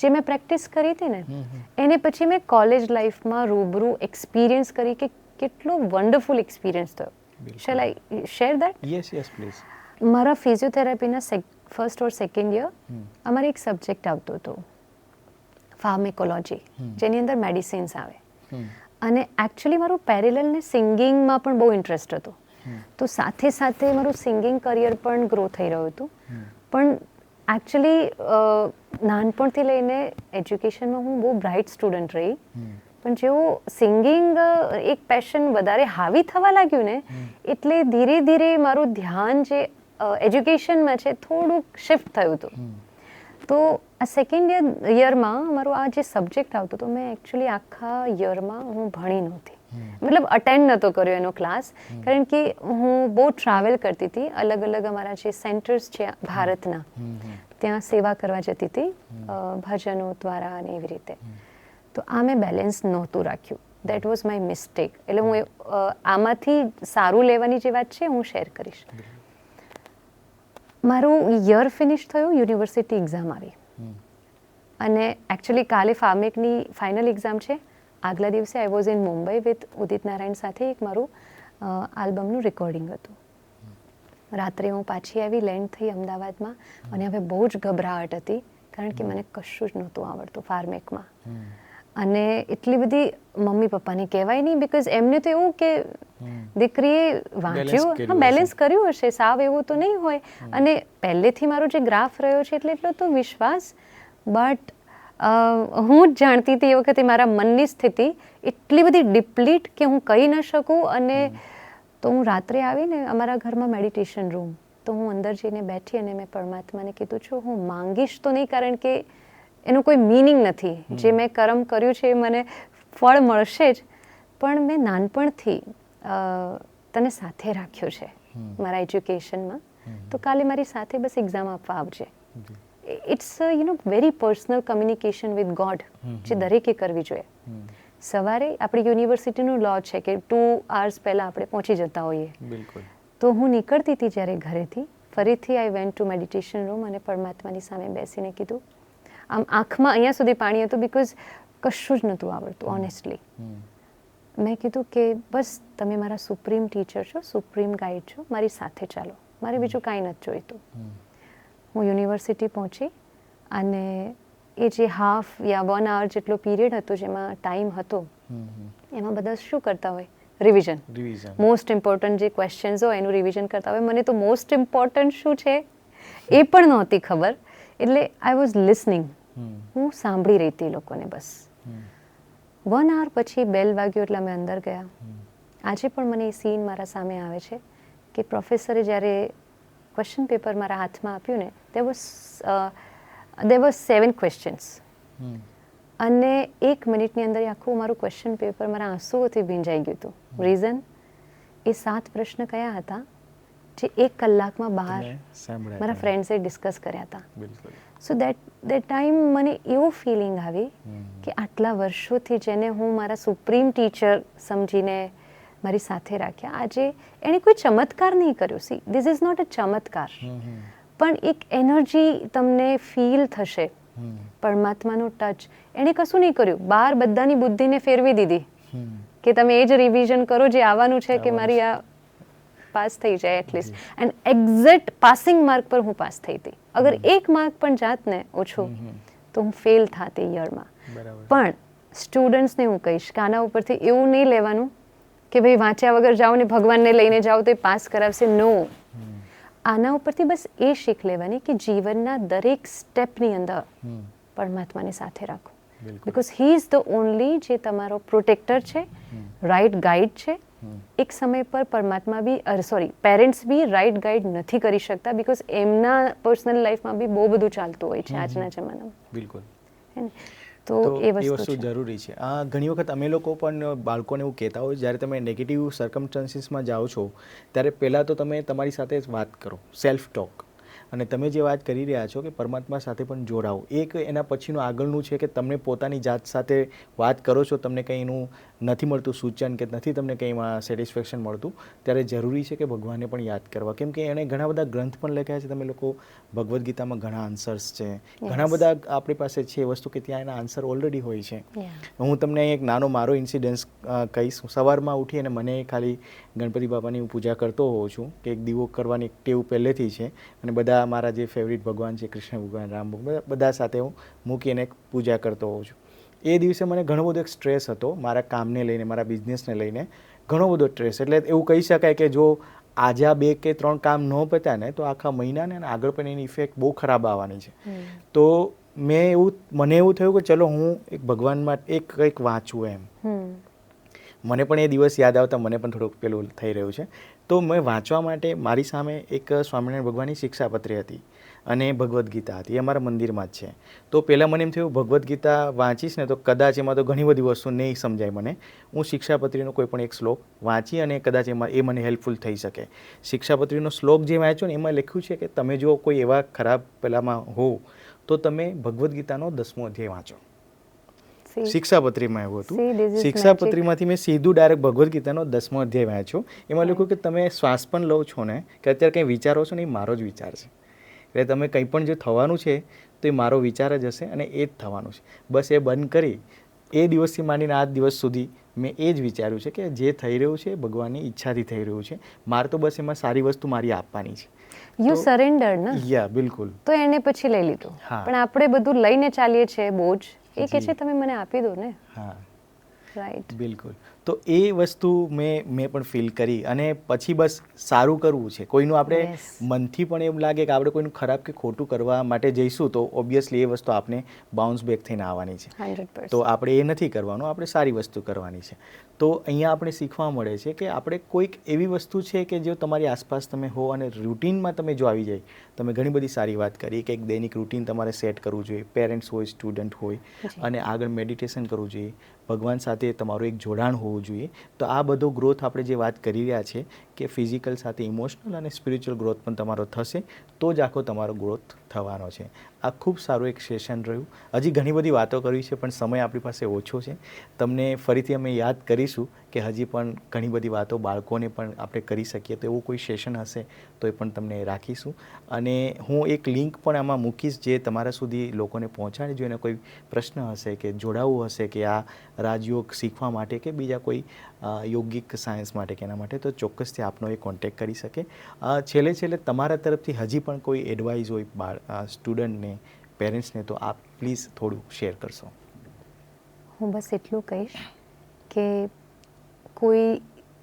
જે મેં પ્રેક્ટિસ કરી હતી ને, એને પછી મેં કોલેજ લાઈફમાં રૂબરૂ એક્સપિરિયન્સ કરી કે કેટલો વન્ડરફુલ એક્સપિરિયન્સ થયો. Shall I share that? Yes yes please. મારા ફિઝિયોથેરાપીના 1st or 2nd યર અમારે એક સબ્જેક્ટ આવતો હતો, ફાર્મેકોલોજી, જેની અંદર મેડિસિન્સ આવે. અને એકચ્યુઅલી મારું પેરેલલ ને સિંગિંગમાં પણ બહુ ઇન્ટરેસ્ટ હતો. તો સાથે સાથે મારું સિંગિંગ કરિયર પણ ગ્રો થઈ રહ્યું હતું. પણ એકચ્યુઅલી નાનપણથી લઈને એજ્યુકેશનમાં હું બહુ બ્રાઇટ સ્ટુડન્ટ રહી. પણ જેવું સિંગિંગ એક પેશન વધારે હાવી થવા લાગ્યું ને, એટલે ધીરે ધીરે મારું ધ્યાન જે એજ્યુકેશનમાં છે થોડુંક શિફ્ટ થયું હતું. તો આ 2nd યરમાં મારો આ જે સબ્જેક્ટ આવતો હતો, મેં એકચ્યુઅલી આખા યરમાં હું ભણી નહોતી, મતલબ અટેન્ડ નહોતો કર્યો એનો ક્લાસ. કારણ કે હું બહુ ટ્રાવેલ કરતી હતી, અલગ અલગ અમારા જે સેન્ટર્સ છે ભારતના, ત્યાં સેવા કરવા જતી હતી ભજનો દ્વારા અને એવી રીતે. તો આ મેં બેલેન્સ નહોતું રાખ્યું. That was my mistake. એટલે હું આમાંથી સારું લેવાની જે વાત છે હું શેર કરીશ. મારું યર ફિનિશ થયું, યુનિવર્સિટી એક્ઝામ આવી અને એકચ્યુઅલી કાલે ફાર્મેકની ફાઇનલ એક્ઝામ છે. આગલા દિવસે I was in Mumbai with Udit Narayan સાથે એક મારું આલ્બમનું રેકોર્ડિંગ હતું. રાત્રે હું પાછી આવી, લેન્ડ થઈ અમદાવાદમાં અને હવે બહુ જ ગભરાહટ હતી કારણ કે મને કશું જ નહોતું આવડતું ફાર્મેકમાં. અને એટલી બધી મમ્મી પપ્પાને કહેવાય નહીં, બિકોઝ એમને તો એવું કે દીકરીએ વાંચ્યું, બેલેન્સ કર્યું હશે, સાવ એવું તો નહીં હોય. અને પહેલેથી મારો જે ગ્રાફ રહ્યો છે એટલે એટલો તો વિશ્વાસ. બટ હું જ જાણતી હતી એ વખતે મારા મનની સ્થિતિ એટલી બધી ડિપ્લીટ કે હું કહી ન શકું. અને તો હું રાત્રે આવીને અમારા ઘરમાં મેડિટેશન રૂમ, તો હું અંદર જઈને બેઠી અને મેં પરમાત્માને કીધું છું હું માંગીશ તો નહીં, કારણ કે એનું કોઈ મિનિંગ નથી. જે મેં કર્મ કર્યું છે એ મને ફળ મળશે જ, પણ મેં નાનપણથી તને સાથે રાખ્યો છે મારા એજ્યુકેશનમાં, તો કાલે મારી સાથે બસ એક્ઝામ આપવા આવજે. It's very personal communication with God, જે દરેકે કરવી જોઈએ. સવારે આપણી યુનિવર્સિટીનું લો છે કે 2 hours પહેલાં આપણે પહોંચી જતા હોઈએ. તો હું નીકળતી હતી જ્યારે ઘરેથી, ફરીથી I went to meditation room અને પરમાત્માની સામે બેસીને કીધું, આમ આંખમાં અહીંયા સુધી પાણી હતું બિકોઝ કશું જ નહોતું આવડતું ઓનેસ્ટલી. મેં કીધું કે બસ તમે મારા સુપ્રીમ ટીચર છો, સુપ્રીમ ગાઈડ છો, મારી સાથે ચાલો, મારે બીજું કાંઈ નથી જોઈતું. હું યુનિવર્સિટી પહોંચી અને એ જે હાફ યા 1 hour જેટલો પીરિયડ હતો જેમાં ટાઈમ હતો, એમાં બધા શું કરતા હોય? રિવિઝન. મોસ્ટ ઇમ્પોર્ટન્ટ જે ક્વેશ્ચન્સ હોય એનું રિવિઝન કરતા હોય. મને તો મોસ્ટ ઇમ્પોર્ટન્ટ શું છે એ પણ નહોતી ખબર, એટલે આઈ વોઝ લિસનિંગ. હું સાંભળી રહી હતી લોકોને બસ. 1 hour પછી બેલ વાગ્યો એટલે અમે અંદર ગયા. આજે પણ મને એ સીન મારા સામે આવે છે કે પ્રોફેસરે જ્યારે ક્વેશ્ચન પેપર મારા હાથમાં આપ્યું ને, there were 7 questions. અને 1 મિનિટની અંદર આખું મારું ક્વેશ્ચન પેપર મારા આંસુઓથી ભીંજાઈ ગયું હતું. રીઝન, એ 7 પ્રશ્ન કયા હતા જે 1 કલાકમાં બહાર મારા ફ્રેન્ડ્સે ડિસ્કસ કર્યા હતા. સો દેટ ટાઈમ મને એવું ફિલિંગ આવી કે આટલા વર્ષોથી જેને હું મારા સુપ્રીમ ટીચર સમજીને મારી સાથે રાખ્યા, આજે એણે કોઈ ચમત્કાર નહીં કર્યો. See, this is not a ચમત્કાર, પણ એક એનર્જી તમને ફીલ થશે, પરમાત્માનો ટચ. એણે કશું નહીં કર્યું, બહાર બધાની બુદ્ધિને ફેરવી દીધી કે તમે એ જ રિવિઝન કરો જે આવવાનું છે, કે મારી આ પાસ થઈ જાય at least. And exact passing mark પર હું પાસ થઈ હતી. અગર 1 માર્ક પણ જાત ને ઓછું તો હું ફેલ થાત એ યરમાં. પણ સ્ટુડન્ટ્સને હું કહીશ કે આના ઉપરથી એવું નહીં લેવાનું કે ભાઈ વાંચ્યા વગર જાઓ ને ભગવાનને લઈને જાઓ તો એ પાસ કરાવશે. નો, આના ઉપરથી બસ એ શીખ લેવાની કે જીવનના દરેક સ્ટેપની અંદર પરમાત્માને સાથે રાખો, because he is the only જે તમારો પ્રોટેક્ટર છે, રાઇટ ગાઈડ છે. એક સમય પર પરમાત્મા બી પેરેન્ટ્સ બી રાઇટ ગાઈડ નથી કરી શકતા, બિકોઝ એમના પર્સનલ લાઈફમાં બી બહુ બધું ચાલતું હોય છે આજના જમાનામાં. બિલકુલ. તો એ વસ્તુ જરૂરી છે. ઘણી વખત અમે લોકો પણ બાળકોને એવું કહેતા હોય, જ્યારે તમે નેગેટિવ સર્કમસ્ટન્સીસમાં જાઓ છો ત્યારે પહેલાં તો તમે તમારી સાથે વાત કરો, સેલ્ફ ટોક. અને તમે જે વાત કરી રહ્યા છો કે પરમાત્મા સાથે પણ જોડાઓ, એક એના પછીનું આગળનું છે કે તમને પોતાની જાત સાથે વાત કરો છો, તમને કંઈ એનું નથી મળતું સૂચન કે નથી તમને કંઈમાં સેટિસ્ફેક્શન મળતું, ત્યારે જરૂરી છે કે ભગવાનને પણ યાદ કરવા. કેમ કે એણે ઘણા બધા ગ્રંથ પણ લખ્યા છે. તમે લોકો ભગવદ્ ગીતામાં ઘણા આન્સર્સ છે, ઘણા બધા આપણી પાસે છે વસ્તુ કે ત્યાં એના આન્સર ઓલરેડી હોય છે. હું તમને એક નાનો મારો ઇન્સિડન્સ કહીશ. સવારમાં ઉઠી અને મને ખાલી ગણપતિ બાપાની હું પૂજા કરતો હોઉં છું કે એક દીવો કરવાની ટેવ પહેલેથી છે, અને બધા મારા જે ફેવરિટ ભગવાન છે, કૃષ્ણ ભગવાન, રામ ભગવાન, બધા સાથે હું મૂકીને પૂજા કરતો હોઉં છું. એ દિવસે મને ઘણો બધો એક સ્ટ્રેસ હતો મારા કામને લઈને, મારા બિઝનેસને લઈને ઘણો બધો સ્ટ્રેસ. એટલે એવું કહી શકાય કે જો આજે આ 2 કે 3 કામ ન પત્યા ને તો આખા મહિનાને આગળ પણ એની ઇફેક્ટ બહુ ખરાબ આવવાની છે. તો મને એવું થયું કે ચલો હું એક ભગવાનમાં એક કંઈક વાંચું એમ. મને પણ એ દિવસ યાદ આવતા મને પણ થોડુંક પેલું થઈ રહ્યું છે. તો મેં વાંચવા માટે મારી સામે એક સ્વામિનારાયણ ભગવાનની શિક્ષાપત્રી હતી અને ભગવદ્ ગીતા હતી, એ અમારા મંદિરમાં જ છે. તો પહેલાં મને એમ થયું ભગવદ્ ગીતા વાંચીશ ને તો કદાચ એમાં તો ઘણી બધી વસ્તુ નહીં સમજાય મને. હું શિક્ષાપત્રીનો કોઈ પણ એક શ્લોક વાંચી અને કદાચ એમાં એ મને હેલ્પફુલ થઈ શકે. શિક્ષાપત્રીનો શ્લોક જે વાંચ્યો ને એમાં લખ્યું છે કે તમે જો કોઈ એવા ખરાબ પેલામાં હો તો તમે ભગવદ્ ગીતાનો 10મો અધ્યાય વાંચો. શિક્ષાપત્રીમાં એવું હતું. શિક્ષાપત્રીમાંથી મેં સીધું ડાયરેક્ટ ભગવદ્ ગીતાનો 10મો અધ્યાય વાંચ્યો. એમાં લખ્યું કે તમે શ્વાસ પણ લો છો ને કે અત્યારે કંઈ વિચારો છો ને એ મારો જ વિચાર છે. એટલે તમે કંઈ પણ જે થવાનું છે તો એ મારો વિચાર જ હશે અને એ જ થવાનું છે. બસ એ બંધ કરી એ દિવસથી માંડીને આ દિવસ સુધી મેં એ જ વિચાર્યું છે કે જે થઈ રહ્યું છે એ ભગવાનની ઈચ્છાથી થઈ રહ્યું છે. મારે તો બસ એમાં સારી વસ્તુ મારી આપવાની છે. યુ સરેન્ડર ને, યા બિલકુલ. તો એને પછી લઈ લીધું. હા. પણ આપણે બધું લઈને ચાલીએ છીએ બોજ, એ કે જી. છે તમે મને આપી દો ને. હા રાઈટ. બિલકુલ. તો એ વસ્તુ મેં પણ ફીલ કરી અને પછી બસ સારું કરવું છે. કોઈનું આપણે Yes. મનથી પણ એમ લાગે કે આપણે કોઈનું ખરાબ કે ખોટું કરવા માટે જઈશું તો ઓબ્વિયસલી એ વસ્તુ આપણે બાઉન્સ બેક થઈને આવવાની છે. 100%. તો આપણે એ નથી કરવાનું, આપણે સારી વસ્તુ કરવાની છે. તો અહીંયા આપણે શીખવા મળે છે કે આપણે કોઈક એવી વસ્તુ છે કે જો તમારી આસપાસ તમે હો અને રૂટીનમાં તમે જો આવી જાય, તમે ઘણી બધી સારી વાત કરી કે એક દૈનિક રૂટીન તમારે સેટ કરવું જોઈએ, પેરેન્ટ્સ હોય, સ્ટુડન્ટ હોય, જી. અને આગળ મેડિટેશન કરવું જોઈએ, ભગવાન સાથે તમારું એક જોડાણ હોવું જોઈએ. તો આ બધો ગ્રોથ આપણે જે વાત કરી રહ્યા છે કે ફિઝિકલ સાથે ઇમોશનલ અને સ્પિરિચ્યુઅલ ગ્રોથ પણ તમારો થશે તો જ આખો તમારો ગ્રોથ થવાનો છે. આ ખૂબ સારું એક સેશન રહ્યું. હજી ઘણી બધી વાતો કરવી છે પણ સમય આપણી પાસે ઓછો છે. તમને ફરીથી અમે યાદ કરીશું કે હજી પણ ઘણી બધી વાતો બાળકોને પણ આપણે કરી શકીએ તો એવું કોઈ સેશન હશે તો એ પણ તમને રાખીશું. અને હું એક લિંક પણ આમાં મૂકીશ જે તમારા સુધી લોકોને પહોંચાડી, જો એને કોઈ પ્રશ્ન હશે કે જોડાવવું હશે કે આ રાજયોગ શીખવા માટે કે બીજા કોઈ યોગિક સાયન્સ માટે કે એના માટે, તો ચોક્કસથી આપનો એ કોન્ટેક્ટ કરી શકે. છેલ્લે તમારા તરફથી હજી પણ કોઈ એડવાઇસ હોય સ્ટુડન્ટને, પેરેન્ટ્સને, તો આપ પ્લીઝ થોડું શેર કરશો. હું બસ એટલું કહીશ કે કોઈ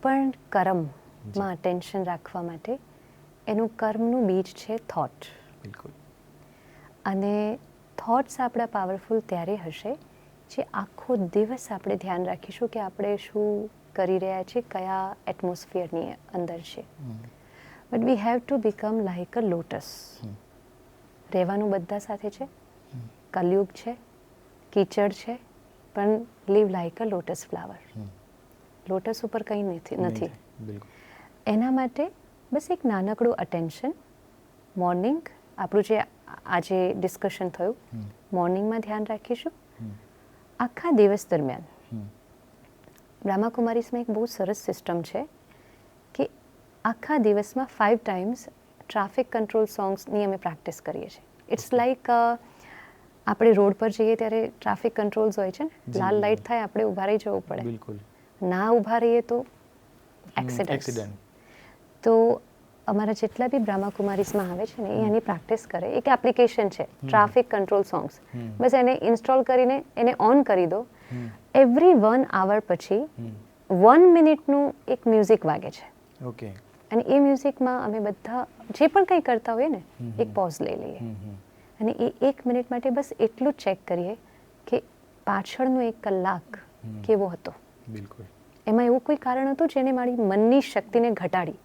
પણ કર્મમાં ટેન્શન રાખવા માટે એનું કર્મનું બીજ છે થોટ. બિલકુલ. અને થોટ્સ આપણા પાવરફુલ ત્યારે હશે જે આખો દિવસ આપણે ધ્યાન રાખીશું કે આપણે શું કરી રહ્યા છીએ, કયા એટમોસ્ફિયરની અંદર છે. But we have to become like a lotus. રહેવાનું બધા સાથે છે, કલયુગ છે, કીચડ છે, પણ live like a lotus flower. Lotus ઉપર કંઈ નથી. બિલકુલ. એના માટે બસ એક નાનકડું અટેન્શન. મોર્નિંગ આપણું જે આજે ડિસ્કશન થયું, મોર્નિંગમાં ધ્યાન રાખીશું. આખા દિવસ દરમિયાન બ્રહ્માકુમારીઝમાં એક બહુ સરસ સિસ્ટમ છે કે આખા દિવસમાં 5 ટાઈમ્સ ટ્રાફિક કંટ્રોલ સોંગ્સની અમે પ્રેક્ટિસ કરીએ છીએ. ઇટ્સ લાઈક આપણે રોડ પર જઈએ ત્યારે ટ્રાફિક કંટ્રોલ્સ હોય છે ને, લાલ લાઇટ થાય આપણે ઊભા રહી જવું પડે. બિલકુલ. ના ઊભા રહીએ તો એક્સિડન્ટ. તો અમારા જેટલા બી બ્રહ્માકુમારીઝમાં આવે છે ને એ એની પ્રેક્ટિસ કરે. એક એપ્લિકેશન છે ટ્રાફિક કંટ્રોલ સોંગ્સ. બસ એને ઇન્સ્ટોલ કરીને એને ઓન કરી દો. એવરી 1 hour પછી 1 મિનિટનું એક મ્યુઝિક વાગે છે. ઓકે. અને એ મ્યુઝિકમાં અમે બધા જે પણ કંઈ કરતા હોઈએ ને એક પોઝ લઈ લઈએ. અને એ 1 મિનિટ માટે બસ એટલું જ ચેક કરીએ કે પાછળનો 1 કલાક કેવો હતો. બિલકુલ. એમાં એવું કોઈ કારણ હતું જેને મારી મનની શક્તિને ઘટાડી.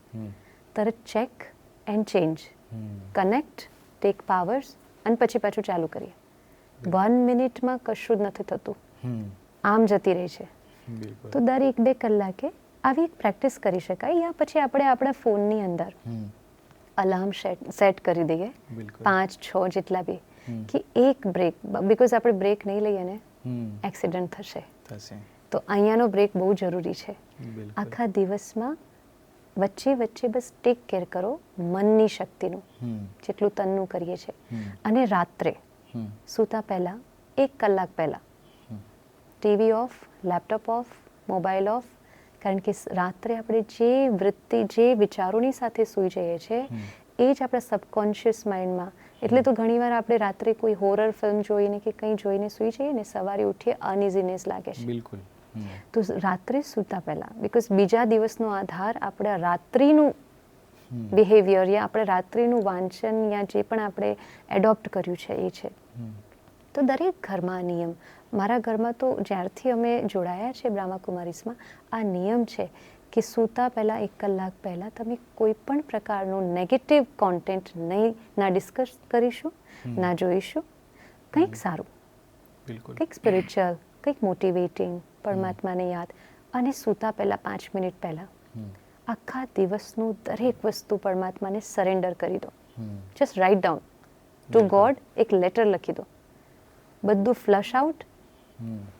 તરત check and change, connect, take powers અને પછી પાછું ચાલુ કરીએ. 1 મિનિટમાં કશું જ નથી થતું, આમ જતી રહી છે. તો દર 1-2 કલાકે આવી એક પ્રેક્ટિસ કરી શકાય. યા પછી આપણે આપણા ફોનની અંદર અલાર્મ સેટ કરી દઈએ, 5-6 જેટલા બી, કે એક બ્રેક, બીકોઝ આપણે બ્રેક નહીં લઈએ ને એક્સિડન્ટ થશે. તો અહીંયાનો બ્રેક બહુ જરૂરી છે. આખા દિવસમાં વચ્ચે બસ ટેક કેર કરો મનની શક્તિનું, જેટલું તનનું કરીએ છીએ. અને રાત્રે સૂતા પહેલાં 1 કલાક પહેલાં TV of, laptop of, mobile of. કારણ કે રાત્રે આપણે જે વૃત્તિ, જે વિચારોની સાથે સૂઈ જઈએ છીએ એ જ આપણા સબકોન્શિયસ માઇન્ડમાં. એટલે તો ઘણીવાર આપણે રાત્રે કોઈ હોરર ફિલ્મ જોઈને કે કંઈ જોઈને સૂઈ જઈએ ને, સવારે ઉઠીએ અનઇઝીનેસ લાગે છે. બિલકુલ. તો રાત્રે સૂતા પહેલાં, બીકોઝ બીજા દિવસનો આધાર આપણા રાત્રિનું બિહેવિયર યા આપણે રાત્રિનું વાંચન યા જે પણ આપણે એડોપ્ટ કર્યું છે એ છે. તો દરેક ઘરમાં નિયમ, મારા ઘરમાં તો જ્યારથી અમે જોડાયા છે બ્રહ્માકુમારીઝમાં આ નિયમ છે કે સૂતા પહેલાં 1 કલાક પહેલાં તમે કોઈ પણ પ્રકારનું નેગેટિવ કોન્ટેન્ટ ના ડિસ્કસ કરીશું, ના જોઈશું. કંઈક સારું, કંઈક સ્પિરિચ્યુઅલ, કંઈક મોટિવેટિંગ, પરમાત્માને યાદ. અને સૂતા પહેલાં 5 મિનિટ પહેલાં આખા દિવસનું દરેક વસ્તુ પરમાત્માને સરેન્ડર કરી દો. Just write down to God, એક લેટર લખી દો. બધું ફ્લશ આઉટ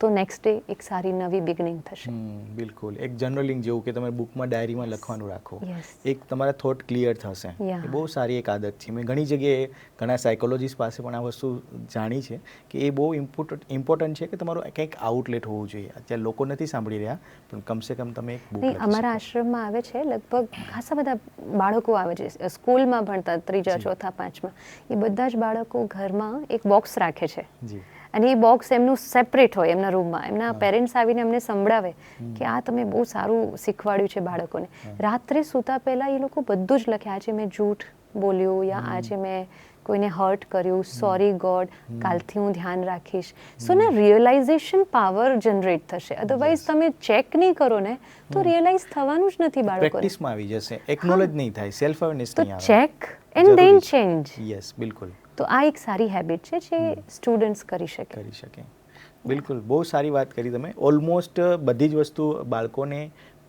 તો નેક્સ્ટ ડે એક સારી નવી બિગનિંગ થશે. બિલકુલ, એક જર્નલિંગ જેવું કે તમે બુકમાં ડાયરીમાં લખવાનું રાખો, Yes. એક તમારા થોટ ક્લિયર થશે. Yeah. એ બહુ સારી એક આદત છે. મેં ઘણી જગ્યાએ ઘણા સાયકોલોજીસ્ટ પાસે પણ આ વસ્તુ જાણી છે કે એ બહુ ઇમ્પોર્ટન્ટ છે કે તમારું કંઈક આઉટલેટ હોવું જોઈએ. અત્યારે લોકો નથી સાંભળી રહ્યા, પણ કમસે કમ તમે એક બુક નહીં, અમારા આશ્રમમાં આવે છે લગભગ ખાસા બધા બાળકો આવે છે સ્કૂલમાં ભણતા 3જા, 4થા, 5મા. એ બધા જ બાળકો ઘરમાં એક બોક્સ રાખે છે જી. અને એ બોક્સ એમનું સેપરેટ હોય એમના રૂમમાં. એમના પેરેન્ટ્સ આવીને એમને સંભળાવે કે આ તમે બહુ સારું શીખવાડ્યું છે બાળકોને. રાત્રે સૂતા પહેલાં એ લોકો બધું જ લખે, આજે મેં જૂઠ બોલ્યું યા આજે મેં કોઈને હર્ટ કર્યું, સોરી ગોડ, કાલથી હું ધ્યાન રાખીશ. સો ના રિયલાઇઝેશન પાવર જનરેટ થશે. અધરવાઇઝ તમે ચેક નહીં કરો ને તો રિયલાઇઝ થવાનું જ નથી બાળકોને. પ્રેક્ટિસમાં આવી જશે, એકનોલેજ નહીં થાય, સેલ્ફ અવેરનેસ તો નહીં આવે. Check and then change. Yes, બિલકુલ તો આ એક સારી હેબિટ છે જે સ્ટુડન્ટ્સ કરી શકે. કરી શકે. બિલકુલ, બહુ સારી વાત કરી તમે. ઓલમોસ્ટ બધી જ વસ્તુ બાળકોને,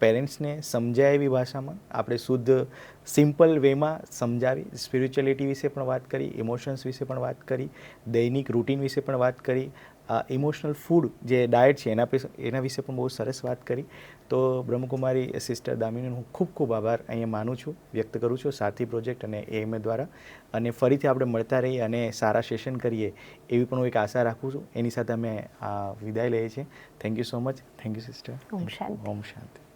પેરેન્ટ્સને સમજાય એવી ભાષામાં આપણે શુદ્ધ સિમ્પલ વેમાં સમજાવી. સ્પિરિચ્યુઅલિટી વિશે પણ વાત કરી, ઇમોશન્સ વિશે પણ વાત કરી, દૈનિક રૂટીન વિશે પણ વાત કરી, ઇમોશનલ ફૂડ જે ડાયટ છે એના વિશે પણ બહુ સરસ વાત કરી. તો બ્રહ્મકુમારી સિસ્ટર દામિનીનો હું ખૂબ ખૂબ આભાર અહીંયા માનું છું, વ્યક્ત કરું છું સાથી પ્રોજેક્ટ અને એએમએ દ્વારા. અને ફરીથી આપણે મળતા રહીએ અને સારા સેશન કરીએ એવી પણ હું એક આશા રાખું છું. એની સાથે અમે વિદાય લઈએ છીએ. Thank you so much. Thank you sister. Om Shanti. Om Shanti.